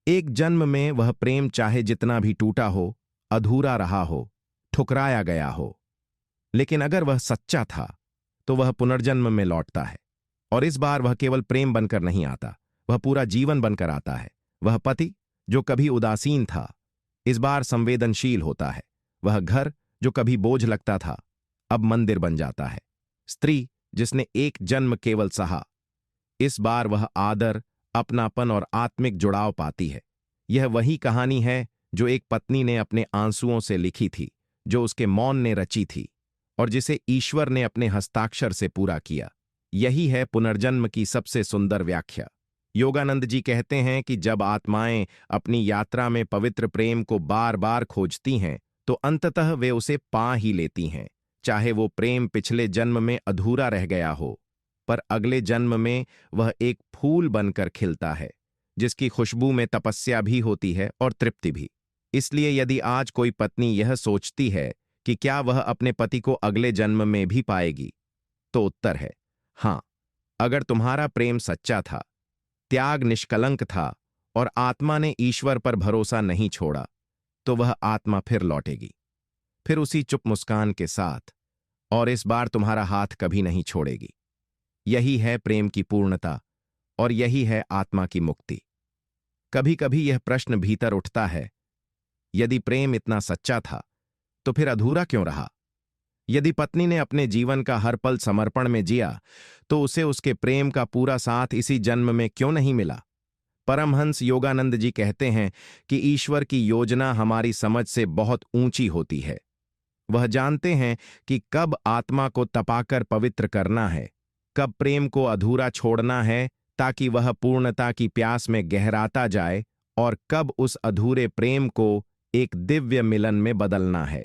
एक जन्म में वह प्रेम चाहे जितना भी टूटा हो, अधूरा रहा हो, ठुकराया गया हो, लेकिन अगर वह सच्चा था तो वह पुनर्जन्म में लौटता है। और इस बार वह केवल प्रेम बनकर नहीं आता, वह पूरा जीवन बनकर आता है। वह पति जो कभी उदासीन था, इस बार संवेदनशील होता है। वह घर जो कभी बोझ लगता था, अब मंदिर बन जाता है। स्त्री जिसने एक जन्म केवल सहा, इस बार वह आदर, अपनापन और आत्मिक जुड़ाव पाती है। यह वही कहानी है जो एक पत्नी ने अपने आंसुओं से लिखी थी, जो उसके मौन ने रची थी और जिसे ईश्वर ने अपने हस्ताक्षर से पूरा किया। यही है पुनर्जन्म की सबसे सुंदर व्याख्या। योगानंद जी कहते हैं कि जब आत्माएं अपनी यात्रा में पवित्र प्रेम को बार बार खोजती हैं, तो अंततः वे उसे पा ही लेती हैं। चाहे वो प्रेम पिछले जन्म में अधूरा रह गया हो, पर अगले जन्म में वह एक फूल बनकर खिलता है, जिसकी खुशबू में तपस्या भी होती है और तृप्ति भी। इसलिए यदि आज कोई पत्नी यह सोचती है कि क्या वह अपने पति को अगले जन्म में भी पाएगी, तो उत्तर है हाँ। अगर तुम्हारा प्रेम सच्चा था, त्याग निष्कलंक था और आत्मा ने ईश्वर पर भरोसा नहीं छोड़ा, तो वह आत्मा फिर लौटेगी, फिर उसी चुप मुस्कान के साथ, और इस बार तुम्हारा हाथ कभी नहीं छोड़ेगी। यही है प्रेम की पूर्णता और यही है आत्मा की मुक्ति। कभी कभी यह प्रश्न भीतर उठता है, यदि प्रेम इतना सच्चा था तो फिर अधूरा क्यों रहा? यदि पत्नी ने अपने जीवन का हर पल समर्पण में जिया, तो उसे उसके प्रेम का पूरा साथ इसी जन्म में क्यों नहीं मिला? परमहंस योगानंद जी कहते हैं कि ईश्वर की योजना हमारी समझ से बहुत ऊंची होती है। वह जानते हैं कि कब आत्मा को तपाकर पवित्र करना है, कब प्रेम को अधूरा छोड़ना है ताकि वह पूर्णता की प्यास में गहराता जाए, और कब उस अधूरे प्रेम को एक दिव्य मिलन में बदलना है।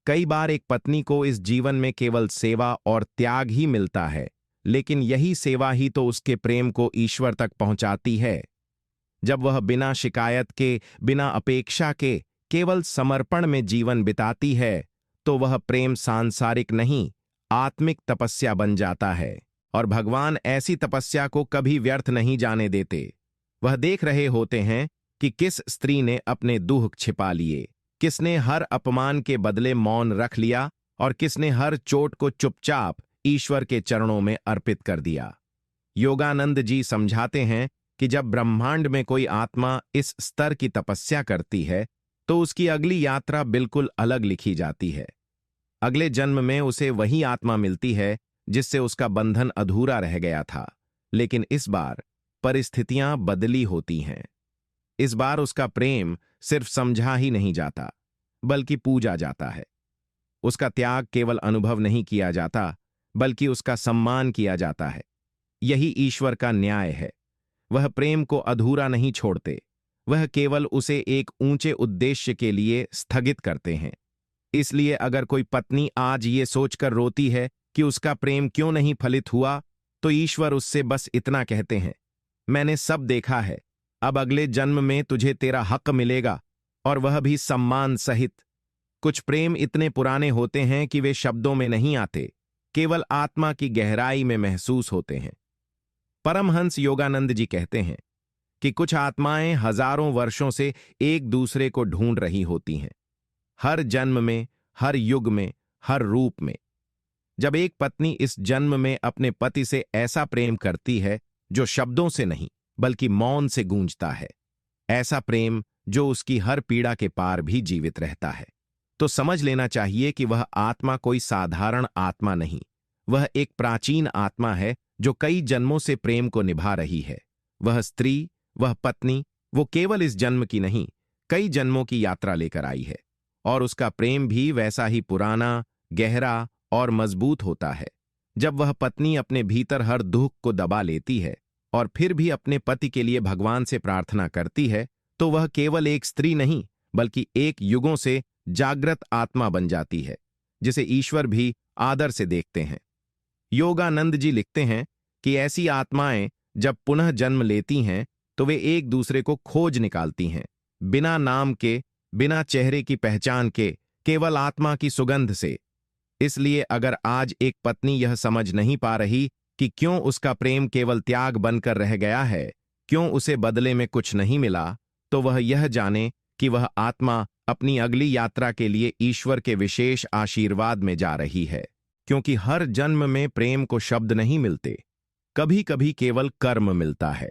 कई बार एक पत्नी को इस जीवन में केवल सेवा और त्याग ही मिलता है, लेकिन यही सेवा ही तो उसके प्रेम को ईश्वर तक पहुंचाती है। जब वह बिना शिकायत के, बिना अपेक्षा के, केवल समर्पण में जीवन बिताती है, तो वह प्रेम सांसारिक नहीं, आत्मिक तपस्या बन जाता है। और भगवान ऐसी तपस्या को कभी व्यर्थ नहीं जाने देते। वह देख रहे होते हैं कि किस स्त्री ने अपने दुख छिपा लिए, किसने हर अपमान के बदले मौन रख लिया और किसने हर चोट को चुपचाप ईश्वर के चरणों में अर्पित कर दिया। योगानंद जी समझाते हैं कि जब ब्रह्मांड में कोई आत्मा इस स्तर की तपस्या करती है, तो उसकी अगली यात्रा बिल्कुल अलग लिखी जाती है। अगले जन्म में उसे वही आत्मा मिलती है जिससे उसका बंधन अधूरा रह गया था, लेकिन इस बार परिस्थितियां बदली होती हैं। इस बार उसका प्रेम सिर्फ समझा ही नहीं जाता, बल्कि पूजा जाता है। उसका त्याग केवल अनुभव नहीं किया जाता, बल्कि उसका सम्मान किया जाता है। यही ईश्वर का न्याय है। वह प्रेम को अधूरा नहीं छोड़ते, वह केवल उसे एक ऊंचे उद्देश्य के लिए स्थगित करते हैं। इसलिए अगर कोई पत्नी आज ये सोचकर रोती है कि उसका प्रेम क्यों नहीं फलित हुआ, तो ईश्वर उससे बस इतना कहते हैं, मैंने सब देखा है, अब अगले जन्म में तुझे तेरा हक मिलेगा, और वह भी सम्मान सहित। कुछ प्रेम इतने पुराने होते हैं कि वे शब्दों में नहीं आते, केवल आत्मा की गहराई में महसूस होते हैं। परमहंस योगानंद जी कहते हैं कि कुछ आत्माएं हजारों वर्षों से एक दूसरे को ढूंढ रही होती हैं, हर जन्म में, हर युग में, हर रूप में। जब एक पत्नी इस जन्म में अपने पति से ऐसा प्रेम करती है जो शब्दों से नहीं बल्कि मौन से गूंजता है, ऐसा प्रेम जो उसकी हर पीड़ा के पार भी जीवित रहता है, तो समझ लेना चाहिए कि वह आत्मा कोई साधारण आत्मा नहीं, वह एक प्राचीन आत्मा है जो कई जन्मों से प्रेम को निभा रही है। वह स्त्री, वह पत्नी, वो केवल इस जन्म की नहीं, कई जन्मों की यात्रा लेकर आई है, और उसका प्रेम भी वैसा ही पुराना, गहरा और मजबूत होता है। जब वह पत्नी अपने भीतर हर दुख को दबा लेती है और फिर भी अपने पति के लिए भगवान से प्रार्थना करती है, तो वह केवल एक स्त्री नहीं बल्कि एक युगों से जागृत आत्मा बन जाती है, जिसे ईश्वर भी आदर से देखते हैं। योगानंद जी लिखते हैं कि ऐसी आत्माएं जब पुनः जन्म लेती हैं, तो वे एक दूसरे को खोज निकालती हैं, बिना नाम के, बिना चेहरे की पहचान के, केवल आत्मा की सुगंध से। इसलिए अगर आज एक पत्नी यह समझ नहीं पा रही कि क्यों उसका प्रेम केवल त्याग बनकर रह गया है, क्यों उसे बदले में कुछ नहीं मिला, तो वह यह जाने कि वह आत्मा अपनी अगली यात्रा के लिए ईश्वर के विशेष आशीर्वाद में जा रही है। क्योंकि हर जन्म में प्रेम को शब्द नहीं मिलते, कभी कभी केवल कर्म मिलता है,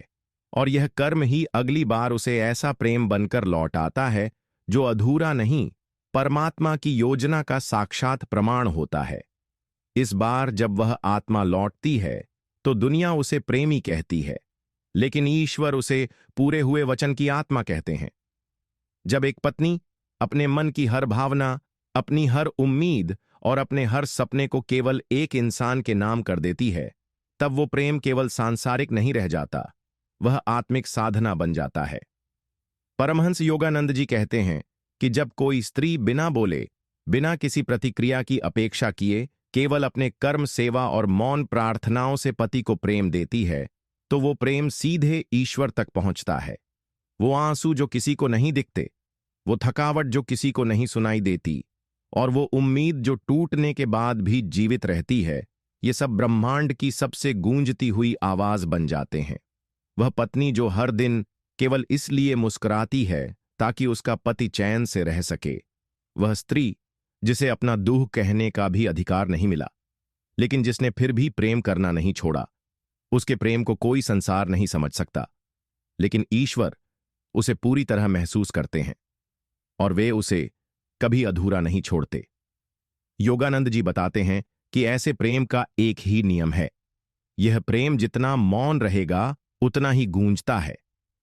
और यह कर्म ही अगली बार उसे ऐसा प्रेम बनकर लौट आता है जो अधूरा नहीं, परमात्मा की योजना का साक्षात प्रमाण होता है। इस बार जब वह आत्मा लौटती है तो दुनिया उसे प्रेमी कहती है, लेकिन ईश्वर उसे पूरे हुए वचन की आत्मा कहते हैं। जब एक पत्नी अपने मन की हर भावना, अपनी हर उम्मीद और अपने हर सपने को केवल एक इंसान के नाम कर देती है, तब वो प्रेम केवल सांसारिक नहीं रह जाता, वह आत्मिक साधना बन जाता है। परमहंस योगानंद जी कहते हैं कि जब कोई स्त्री बिना बोले, बिना किसी प्रतिक्रिया की अपेक्षा किए, केवल अपने कर्म, सेवा और मौन प्रार्थनाओं से पति को प्रेम देती है, तो वो प्रेम सीधे ईश्वर तक पहुंचता है। वो आंसू जो किसी को नहीं दिखते, वो थकावट जो किसी को नहीं सुनाई देती, और वो उम्मीद जो टूटने के बाद भी जीवित रहती है, ये सब ब्रह्मांड की सबसे गूंजती हुई आवाज बन जाते हैं। वह पत्नी जो हर दिन केवल इसलिए मुस्कुराती है ताकि उसका पति चैन से रह सके, वह स्त्री जिसे अपना दुख कहने का भी अधिकार नहीं मिला, लेकिन जिसने फिर भी प्रेम करना नहीं छोड़ा, उसके प्रेम को कोई संसार नहीं समझ सकता, लेकिन ईश्वर उसे पूरी तरह महसूस करते हैं और वे उसे कभी अधूरा नहीं छोड़ते। योगानंद जी बताते हैं कि ऐसे प्रेम का एक ही नियम है, यह प्रेम जितना मौन रहेगा उतना ही गूंजता है,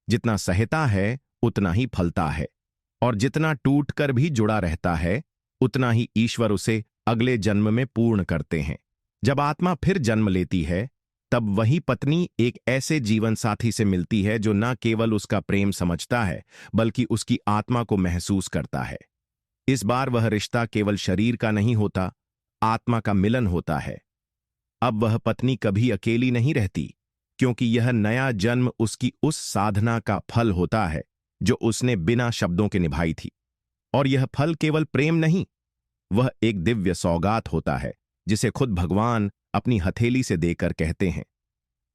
जितना सहता है उतना ही फलता है, और जितना टूटकर भी जुड़ा रहता है उतना ही ईश्वर उसे अगले जन्म में पूर्ण करते हैं। जब आत्मा फिर जन्म लेती है, तब वही पत्नी एक ऐसे जीवन साथी से मिलती है जो न केवल उसका प्रेम समझता है, बल्कि उसकी आत्मा को महसूस करता है। इस बार वह रिश्ता केवल शरीर का नहीं होता, आत्मा का मिलन होता है। अब वह पत्नी कभी अकेली नहीं रहती, क्योंकि यह नया जन्म उसकी उस साधना का फल होता है जो उसने बिना शब्दों के निभाई थी। और यह फल केवल प्रेम नहीं, वह एक दिव्य सौगात होता है जिसे खुद भगवान अपनी हथेली से देकर कहते हैं,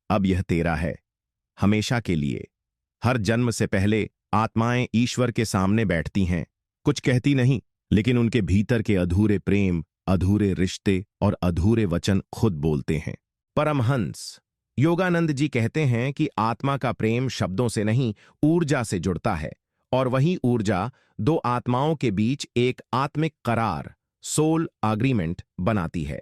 अब यह तेरा है, हमेशा के लिए। हर जन्म से पहले आत्माएं ईश्वर के सामने बैठती हैं, कुछ कहती नहीं, लेकिन उनके भीतर के अधूरे प्रेम, अधूरे रिश्ते और अधूरे वचन खुद बोलते हैं। परमहंस योगानंद जी कहते हैं कि आत्मा का प्रेम शब्दों से नहीं, ऊर्जा से जुड़ता है, और वही ऊर्जा दो आत्माओं के बीच एक आत्मिक करार, सोल एग्रीमेंट बनाती है।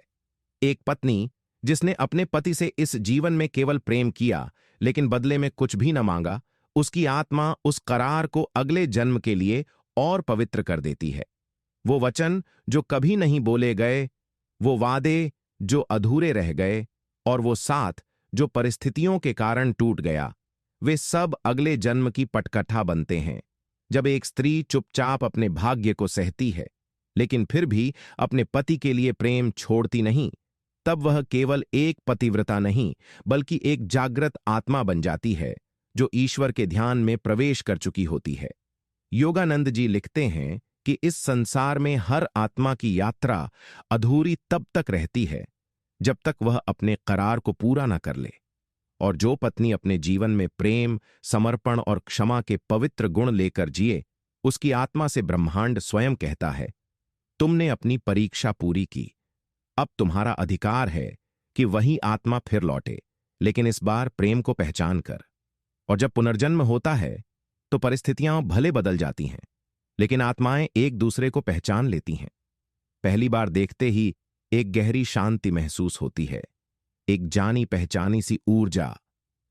एक पत्नी जिसने अपने पति से इस जीवन में केवल प्रेम किया लेकिन बदले में कुछ भी न मांगा, उसकी आत्मा उस करार को अगले जन्म के लिए और पवित्र कर देती है। वो वचन जो कभी नहीं बोले गए, वो वादे जो अधूरे रह गए, और वो साथ जो परिस्थितियों के कारण टूट गया, वे सब अगले जन्म की पटकथा बनते हैं। जब एक स्त्री चुपचाप अपने भाग्य को सहती है, लेकिन फिर भी अपने पति के लिए प्रेम छोड़ती नहीं, तब वह केवल एक पतिव्रता नहीं, बल्कि एक जागृत आत्मा बन जाती है जो ईश्वर के ध्यान में प्रवेश कर चुकी होती है। योगानंद जी लिखते हैं कि इस संसार में हर आत्मा की यात्रा अधूरी तब तक रहती है जब तक वह अपने करार को पूरा न कर ले, और जो पत्नी अपने जीवन में प्रेम, समर्पण और क्षमा के पवित्र गुण लेकर जिए, उसकी आत्मा से ब्रह्मांड स्वयं कहता है, तुमने अपनी परीक्षा पूरी की, अब तुम्हारा अधिकार है कि वही आत्मा फिर लौटे, लेकिन इस बार प्रेम को पहचान कर। और जब पुनर्जन्म होता है तो परिस्थितियां भले बदल जाती हैं, लेकिन आत्माएं एक दूसरे को पहचान लेती हैं। पहली बार देखते ही एक गहरी शांति महसूस होती है, एक जानी पहचानी सी ऊर्जा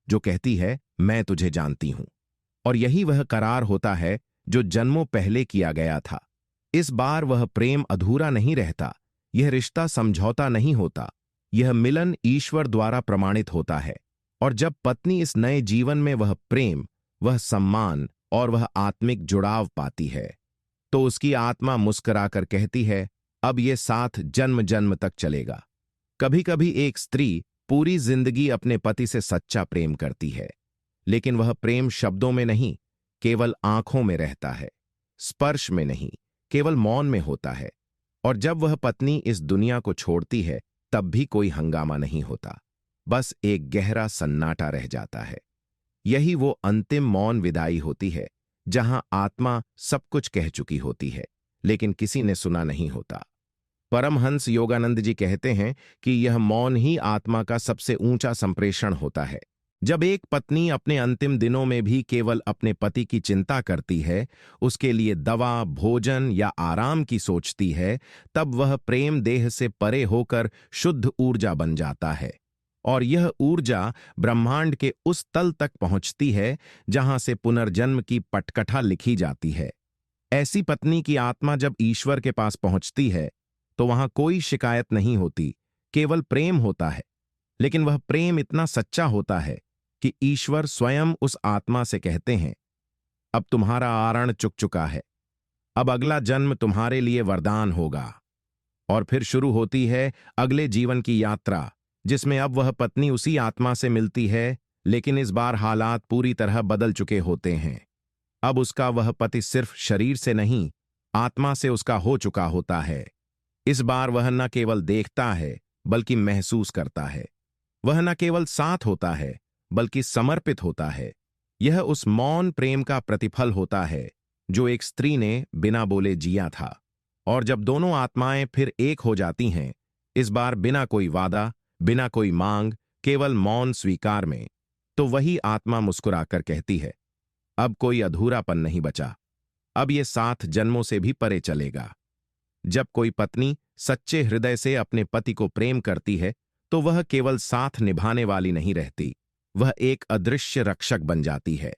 जो कहती है, मैं तुझे जानती हूं। और यही वह करार होता है जो जन्मों पहले किया गया था। इस बार वह प्रेम अधूरा नहीं रहता, यह रिश्ता समझौता नहीं होता, यह मिलन ईश्वर द्वारा प्रमाणित होता है। और जब पत्नी इस नए जीवन में वह प्रेम, वह सम्मान और वह आत्मिक जुड़ाव पाती है, तो उसकी आत्मा मुस्कुराकर कहती है, अब यह साथ जन्म जन्म तक चलेगा। कभी कभी एक स्त्री पूरी जिंदगी अपने पति से सच्चा प्रेम करती है, लेकिन वह प्रेम शब्दों में नहीं, केवल आंखों में रहता है, स्पर्श में नहीं, केवल मौन में होता है। और जब वह पत्नी इस दुनिया को छोड़ती है, तब भी कोई हंगामा नहीं होता, बस एक गहरा सन्नाटा रह जाता है। यही वो अंतिम मौन विदाई होती है, जहां आत्मा सब कुछ कह चुकी होती है, लेकिन किसी ने सुना नहीं होता। परमहंस योगानंद जी कहते हैं कि यह मौन ही आत्मा का सबसे ऊंचा संप्रेषण होता है। जब एक पत्नी अपने अंतिम दिनों में भी केवल अपने पति की चिंता करती है, उसके लिए दवा, भोजन या आराम की सोचती है, तब वह प्रेम देह से परे होकर शुद्ध ऊर्जा बन जाता है। और यह ऊर्जा ब्रह्मांड के उस तल तक पहुंचती है जहां से पुनर्जन्म की पटकथा लिखी जाती है। ऐसी पत्नी की आत्मा जब ईश्वर के पास पहुंचती है तो वहां कोई शिकायत नहीं होती, केवल प्रेम होता है। लेकिन वह प्रेम इतना सच्चा होता है कि ईश्वर स्वयं उस आत्मा से कहते हैं, अब तुम्हारा आरण चुक चुका है, अब अगला जन्म तुम्हारे लिए वरदान होगा। और फिर शुरू होती है अगले जीवन की यात्रा, जिसमें अब वह पत्नी उसी आत्मा से मिलती है, लेकिन इस बार हालात पूरी तरह बदल चुके होते हैं। अब उसका वह पति सिर्फ शरीर से नहीं, आत्मा से उसका हो चुका होता है। इस बार वह न केवल देखता है बल्कि महसूस करता है। वह न केवल साथ होता है बल्कि समर्पित होता है। यह उस मौन प्रेम का प्रतिफल होता है जो एक स्त्री ने बिना बोले जिया था। और जब दोनों आत्माएं फिर एक हो जाती हैं, इस बार बिना कोई वादा, बिना कोई मांग, केवल मौन स्वीकार में, तो वही आत्मा मुस्कुराकर कहती है, अब कोई अधूरापन नहीं बचा, अब ये 7 जन्मों से भी परे चलेगा। जब कोई पत्नी सच्चे हृदय से अपने पति को प्रेम करती है, तो वह केवल साथ निभाने वाली नहीं रहती, वह एक अदृश्य रक्षक बन जाती है।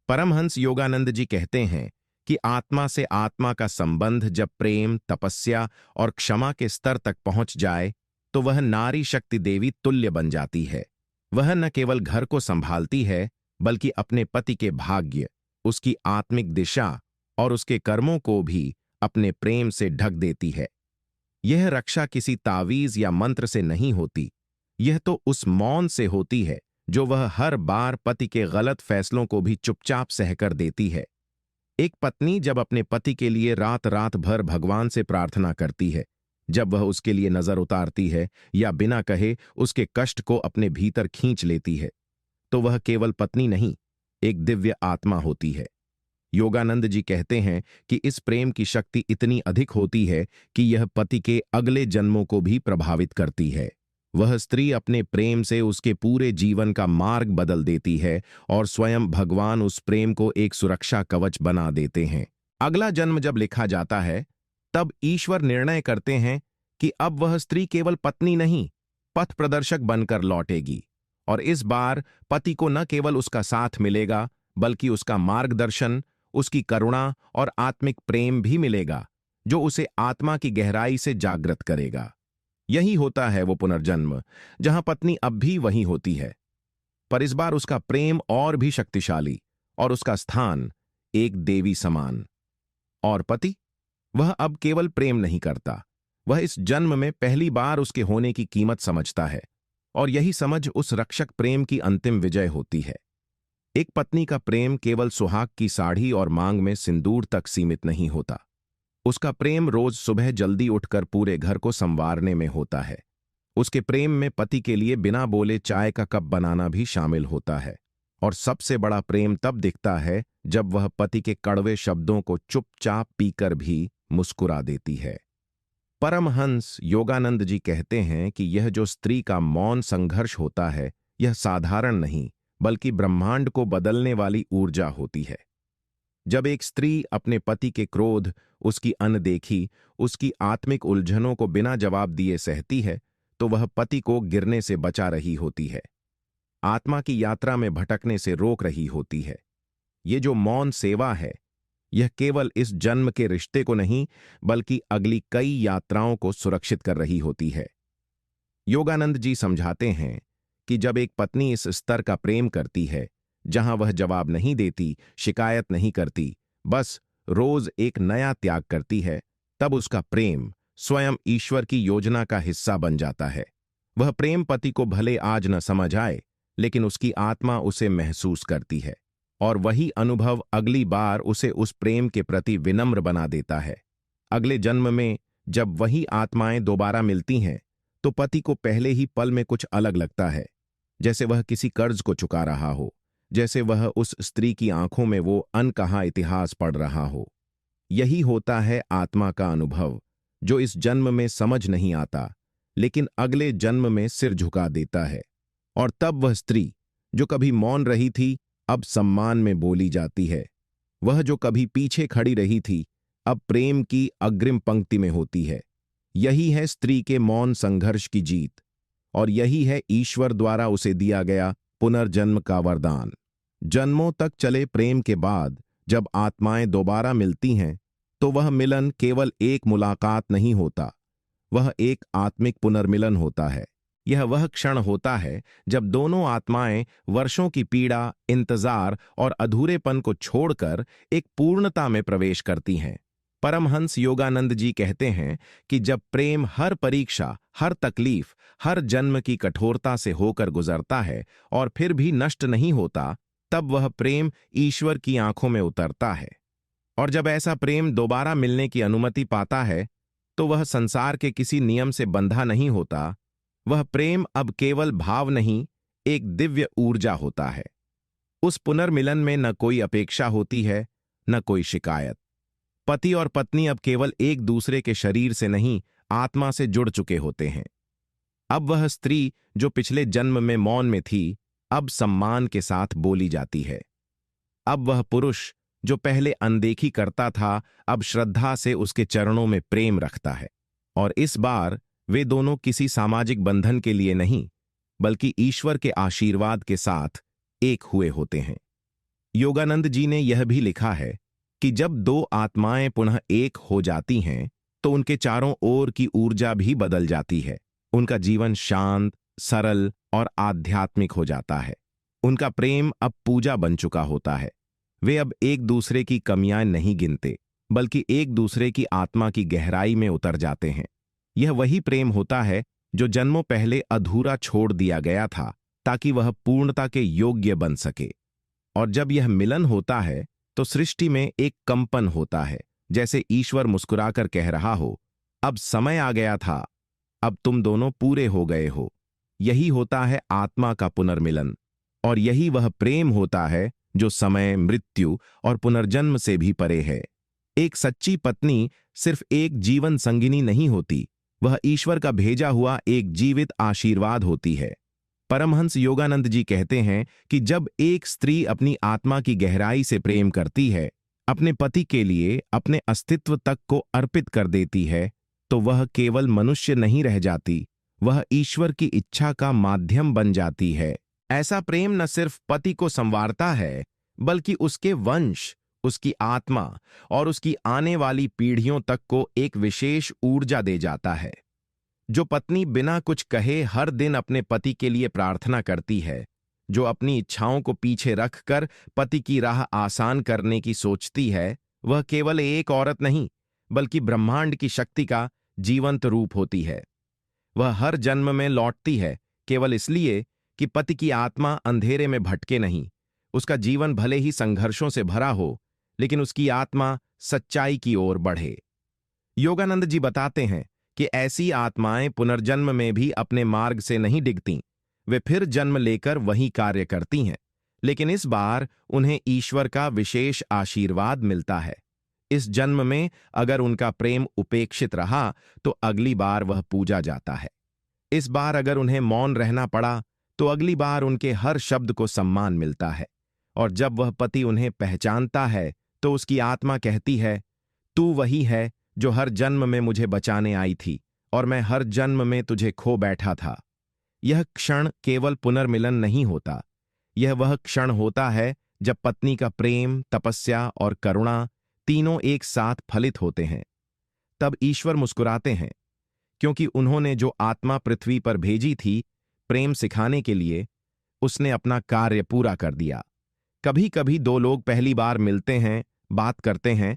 परमहंस योगानंद जी कहते हैं कि आत्मा से आत्मा का संबंध जब प्रेम, तपस्या और क्षमा के स्तर तक पहुंच जाए, तो वह नारी शक्ति देवी तुल्य बन जाती है। वह न केवल घर को संभालती है, बल्कि अपने पति के भाग्य, उसकी आत्मिक दिशा और उसके कर्मों को भी अपने प्रेम से ढक देती है। यह रक्षा किसी तावीज या मंत्र से नहीं होती, यह तो उस मौन से होती है जो वह हर बार पति के गलत फैसलों को भी चुपचाप सहकर देती है। एक पत्नी जब अपने पति के लिए रात रात भर भगवान से प्रार्थना करती है, जब वह उसके लिए नजर उतारती है या बिना कहे उसके कष्ट को अपने भीतर खींच लेती है, तो वह केवल पत्नी नहीं, एक दिव्य आत्मा होती है। योगानंद जी कहते हैं कि इस प्रेम की शक्ति इतनी अधिक होती है कि यह पति के अगले जन्मों को भी प्रभावित करती है। वह स्त्री अपने प्रेम से उसके पूरे जीवन का मार्ग बदल देती है और स्वयं भगवान उस प्रेम को एक सुरक्षा कवच बना देते हैं। अगला जन्म जब लिखा जाता है, तब ईश्वर निर्णय करते हैं कि अब वह स्त्री केवल पत्नी नहीं, पथ प्रदर्शक बनकर लौटेगी। और इस बार पति को न केवल उसका साथ मिलेगा, बल्कि उसका मार्गदर्शन, उसकी करुणा और आत्मिक प्रेम भी मिलेगा, जो उसे आत्मा की गहराई से जागृत करेगा। यही होता है वो पुनर्जन्म, जहां पत्नी अब भी वही होती है, पर इस बार उसका प्रेम और भी शक्तिशाली और उसका स्थान एक देवी समान। और पति, वह अब केवल प्रेम नहीं करता, वह इस जन्म में पहली बार उसके होने की कीमत समझता है। और यही समझ उस रक्षक प्रेम की अंतिम विजय होती है। एक पत्नी का प्रेम केवल सुहाग की साड़ी और मांग में सिंदूर तक सीमित नहीं होता। उसका प्रेम रोज सुबह जल्दी उठकर पूरे घर को संवारने में होता है। उसके प्रेम में पति के लिए बिना बोले चाय का कप बनाना भी शामिल होता है। और सबसे बड़ा प्रेम तब दिखता है जब वह पति के कड़वे शब्दों को चुपचाप पीकर भी मुस्कुरा देती है। परमहंस योगानंद जी कहते हैं कि यह जो स्त्री का मौन संघर्ष होता है, यह साधारण नहीं, बल्कि ब्रह्मांड को बदलने वाली ऊर्जा होती है। जब एक स्त्री अपने पति के क्रोध, उसकी अनदेखी, उसकी आत्मिक उलझनों को बिना जवाब दिए सहती है, तो वह पति को गिरने से बचा रही होती है, आत्मा की यात्रा में भटकने से रोक रही होती है। ये जो मौन सेवा है, यह केवल इस जन्म के रिश्ते को नहीं, बल्कि अगली कई यात्राओं को सुरक्षित कर रही होती है। योगानंद जी समझाते हैं कि जब एक पत्नी इस स्तर का प्रेम करती है, जहां वह जवाब नहीं देती, शिकायत नहीं करती, बस रोज एक नया त्याग करती है, तब उसका प्रेम स्वयं ईश्वर की योजना का हिस्सा बन जाता है। वह प्रेम पति को भले आज न समझ आए, लेकिन उसकी आत्मा उसे महसूस करती है, और वही अनुभव अगली बार उसे उस प्रेम के प्रति विनम्र बना देता है। अगले जन्म में जब वही आत्माएं दोबारा मिलती हैं, तो पति को पहले ही पल में कुछ अलग लगता है, जैसे वह किसी कर्ज को चुका रहा हो, जैसे वह उस स्त्री की आंखों में वो अनकहा इतिहास पढ़ रहा हो। यही होता है आत्मा का अनुभव, जो इस जन्म में समझ नहीं आता, लेकिन अगले जन्म में सिर झुका देता है। और तब वह स्त्री जो कभी मौन रही थी, अब सम्मान में बोली जाती है। वह जो कभी पीछे खड़ी रही थी, अब प्रेम की अग्रिम पंक्ति में होती है। यही है स्त्री के मौन संघर्ष की जीत, और यही है ईश्वर द्वारा उसे दिया गया पुनर्जन्म का वरदान। जन्मों तक चले प्रेम के बाद जब आत्माएं दोबारा मिलती हैं, तो वह मिलन केवल एक मुलाकात नहीं होता, वह एक आत्मिक पुनर्मिलन होता है। यह वह क्षण होता है जब दोनों आत्माएं वर्षों की पीड़ा, इंतजार और अधूरेपन को छोड़कर एक पूर्णता में प्रवेश करती हैं। परमहंस योगानंद जी कहते हैं कि जब प्रेम हर परीक्षा, हर तकलीफ, हर जन्म की कठोरता से होकर गुजरता है और फिर भी नष्ट नहीं होता, तब वह प्रेम ईश्वर की आंखों में उतरता है। और जब ऐसा प्रेम दोबारा मिलने की अनुमति पाता है, तो वह संसार के किसी नियम से बंधा नहीं होता। वह प्रेम अब केवल भाव नहीं, एक दिव्य ऊर्जा होता है। उस पुनर्मिलन में न कोई अपेक्षा होती है, न कोई शिकायत। पति और पत्नी अब केवल एक दूसरे के शरीर से नहीं, आत्मा से जुड़ चुके होते हैं। अब वह स्त्री जो पिछले जन्म में मौन में थी, अब सम्मान के साथ बोली जाती है। अब वह पुरुष जो पहले अनदेखी करता था, अब श्रद्धा से उसके चरणों में प्रेम रखता है। और इस बार वे दोनों किसी सामाजिक बंधन के लिए नहीं, बल्कि ईश्वर के आशीर्वाद के साथ एक हुए होते हैं। योगानंद जी ने यह भी लिखा है कि जब दो आत्माएं पुनः एक हो जाती हैं, तो उनके चारों ओर की ऊर्जा भी बदल जाती है। उनका जीवन शांत, सरल और आध्यात्मिक हो जाता है। उनका प्रेम अब पूजा बन चुका होता है। वे अब एक दूसरे की कमियां नहीं गिनते, बल्कि एक दूसरे की आत्मा की गहराई में उतर जाते हैं। यह वही प्रेम होता है जो जन्मों पहले अधूरा छोड़ दिया गया था, ताकि वह पूर्णता के योग्य बन सके। और जब यह मिलन होता है, तो सृष्टि में एक कंपन होता है, जैसे ईश्वर मुस्कुराकर कह रहा हो, अब समय आ गया था, अब तुम दोनों पूरे हो गए हो। यही होता है आत्मा का पुनर्मिलन, और यही वह प्रेम होता है जो समय, मृत्यु और पुनर्जन्म से भी परे है। एक सच्ची पत्नी सिर्फ एक जीवन संगिनी नहीं होती, वह ईश्वर का भेजा हुआ एक जीवित आशीर्वाद होती है। परमहंस योगानंद जी कहते हैं कि जब एक स्त्री अपनी आत्मा की गहराई से प्रेम करती है, अपने पति के लिए अपने अस्तित्व तक को अर्पित कर देती है, तो वह केवल मनुष्य नहीं रह जाती, वह ईश्वर की इच्छा का माध्यम बन जाती है। ऐसा प्रेम न सिर्फ पति को संवारता है, बल्कि उसके वंश, उसकी आत्मा और उसकी आने वाली पीढ़ियों तक को एक विशेष ऊर्जा दे जाता है। जो पत्नी बिना कुछ कहे हर दिन अपने पति के लिए प्रार्थना करती है, जो अपनी इच्छाओं को पीछे रखकर पति की राह आसान करने की सोचती है, वह केवल एक औरत नहीं, बल्कि ब्रह्मांड की शक्ति का जीवंत रूप होती है। वह हर जन्म में लौटती है केवल इसलिए कि पति की आत्मा अंधेरे में भटके नहीं। उसका जीवन भले ही संघर्षों से भरा हो, लेकिन उसकी आत्मा सच्चाई की ओर बढ़े। योगानंद जी बताते हैं कि ऐसी आत्माएं पुनर्जन्म में भी अपने मार्ग से नहीं डिगती, वे फिर जन्म लेकर वही कार्य करती हैं, लेकिन इस बार उन्हें ईश्वर का विशेष आशीर्वाद मिलता है। इस जन्म में अगर उनका प्रेम उपेक्षित रहा, तो अगली बार वह पूजा जाता है। इस बार अगर उन्हें मौन रहना पड़ा, तो अगली बार उनके हर शब्द को सम्मान मिलता है। और जब वह पति उन्हें पहचानता है, तो उसकी आत्मा कहती है, तू वही है जो हर जन्म में मुझे बचाने आई थी, और मैं हर जन्म में तुझे खो बैठा था। यह क्षण केवल पुनर्मिलन नहीं होता, यह वह क्षण होता है जब पत्नी का प्रेम, तपस्या और करुणा तीनों एक साथ फलित होते हैं। तब ईश्वर मुस्कुराते हैं, क्योंकि उन्होंने जो आत्मा पृथ्वी पर भेजी थी प्रेम सिखाने के लिए, उसने अपना कार्य पूरा कर दिया। कभी कभी दो लोग पहली बार मिलते हैं, बात करते हैं,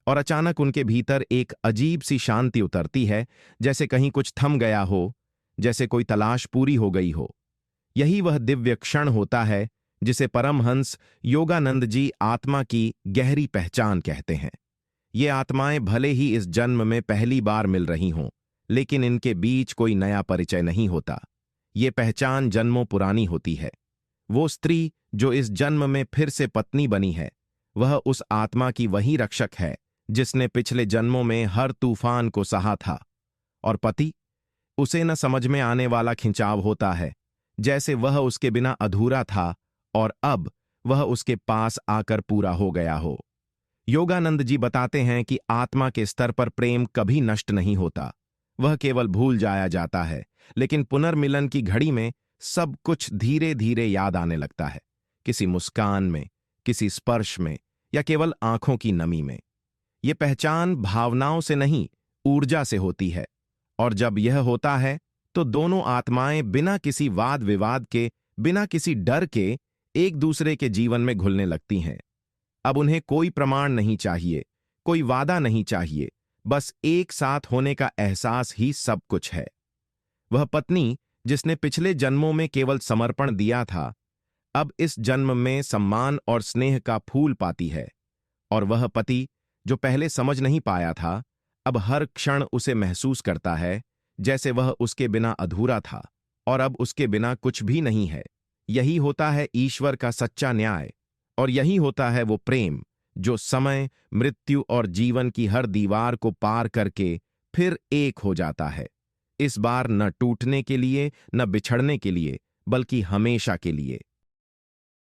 और अचानक उनके भीतर एक अजीब सी शांति उतरती है, जैसे कहीं कुछ थम गया हो, जैसे कोई तलाश पूरी हो गई हो। यही वह दिव्य क्षण होता है जिसे परमहंस योगानंद जी आत्मा की गहरी पहचान कहते हैं। ये आत्माएं भले ही इस जन्म में पहली बार मिल रही हों, लेकिन इनके बीच कोई नया परिचय नहीं होता। ये पहचान जन्मों पुरानी होती है। वो स्त्री जो इस जन्म में फिर से पत्नी बनी है, वह उस आत्मा की वही रक्षक है जिसने पिछले जन्मों में हर तूफान को सहा था। और पति, उसे न समझ में आने वाला खिंचाव होता है, जैसे वह उसके बिना अधूरा था और अब वह उसके पास आकर पूरा हो गया हो। योगानंद जी बताते हैं कि आत्मा के स्तर पर प्रेम कभी नष्ट नहीं होता, वह केवल भूल जाया जाता है, लेकिन पुनर्मिलन की घड़ी में सब कुछ धीरे धीरे याद आने लगता है, किसी मुस्कान में, किसी स्पर्श में, या केवल आंखों की नमी में। ये पहचान भावनाओं से नहीं, ऊर्जा से होती है, और जब यह होता है तो दोनों आत्माएं बिना किसी वाद विवाद के, बिना किसी डर के एक दूसरे के जीवन में घुलने लगती हैं। अब उन्हें कोई प्रमाण नहीं चाहिए, कोई वादा नहीं चाहिए, बस एक साथ होने का एहसास ही सब कुछ है। वह पत्नी जिसने पिछले जन्मों में केवल समर्पण दिया था, अब इस जन्म में सम्मान और स्नेह का फूल पाती है। और वह पति जो पहले समझ नहीं पाया था, अब हर क्षण उसे महसूस करता है जैसे वह उसके बिना अधूरा था और अब उसके बिना कुछ भी नहीं है। यही होता है ईश्वर का सच्चा न्याय, और यही होता है वो प्रेम जो समय, मृत्यु और जीवन की हर दीवार को पार करके फिर एक हो जाता है, इस बार न टूटने के लिए, न बिछड़ने के लिए, बल्कि हमेशा के लिए।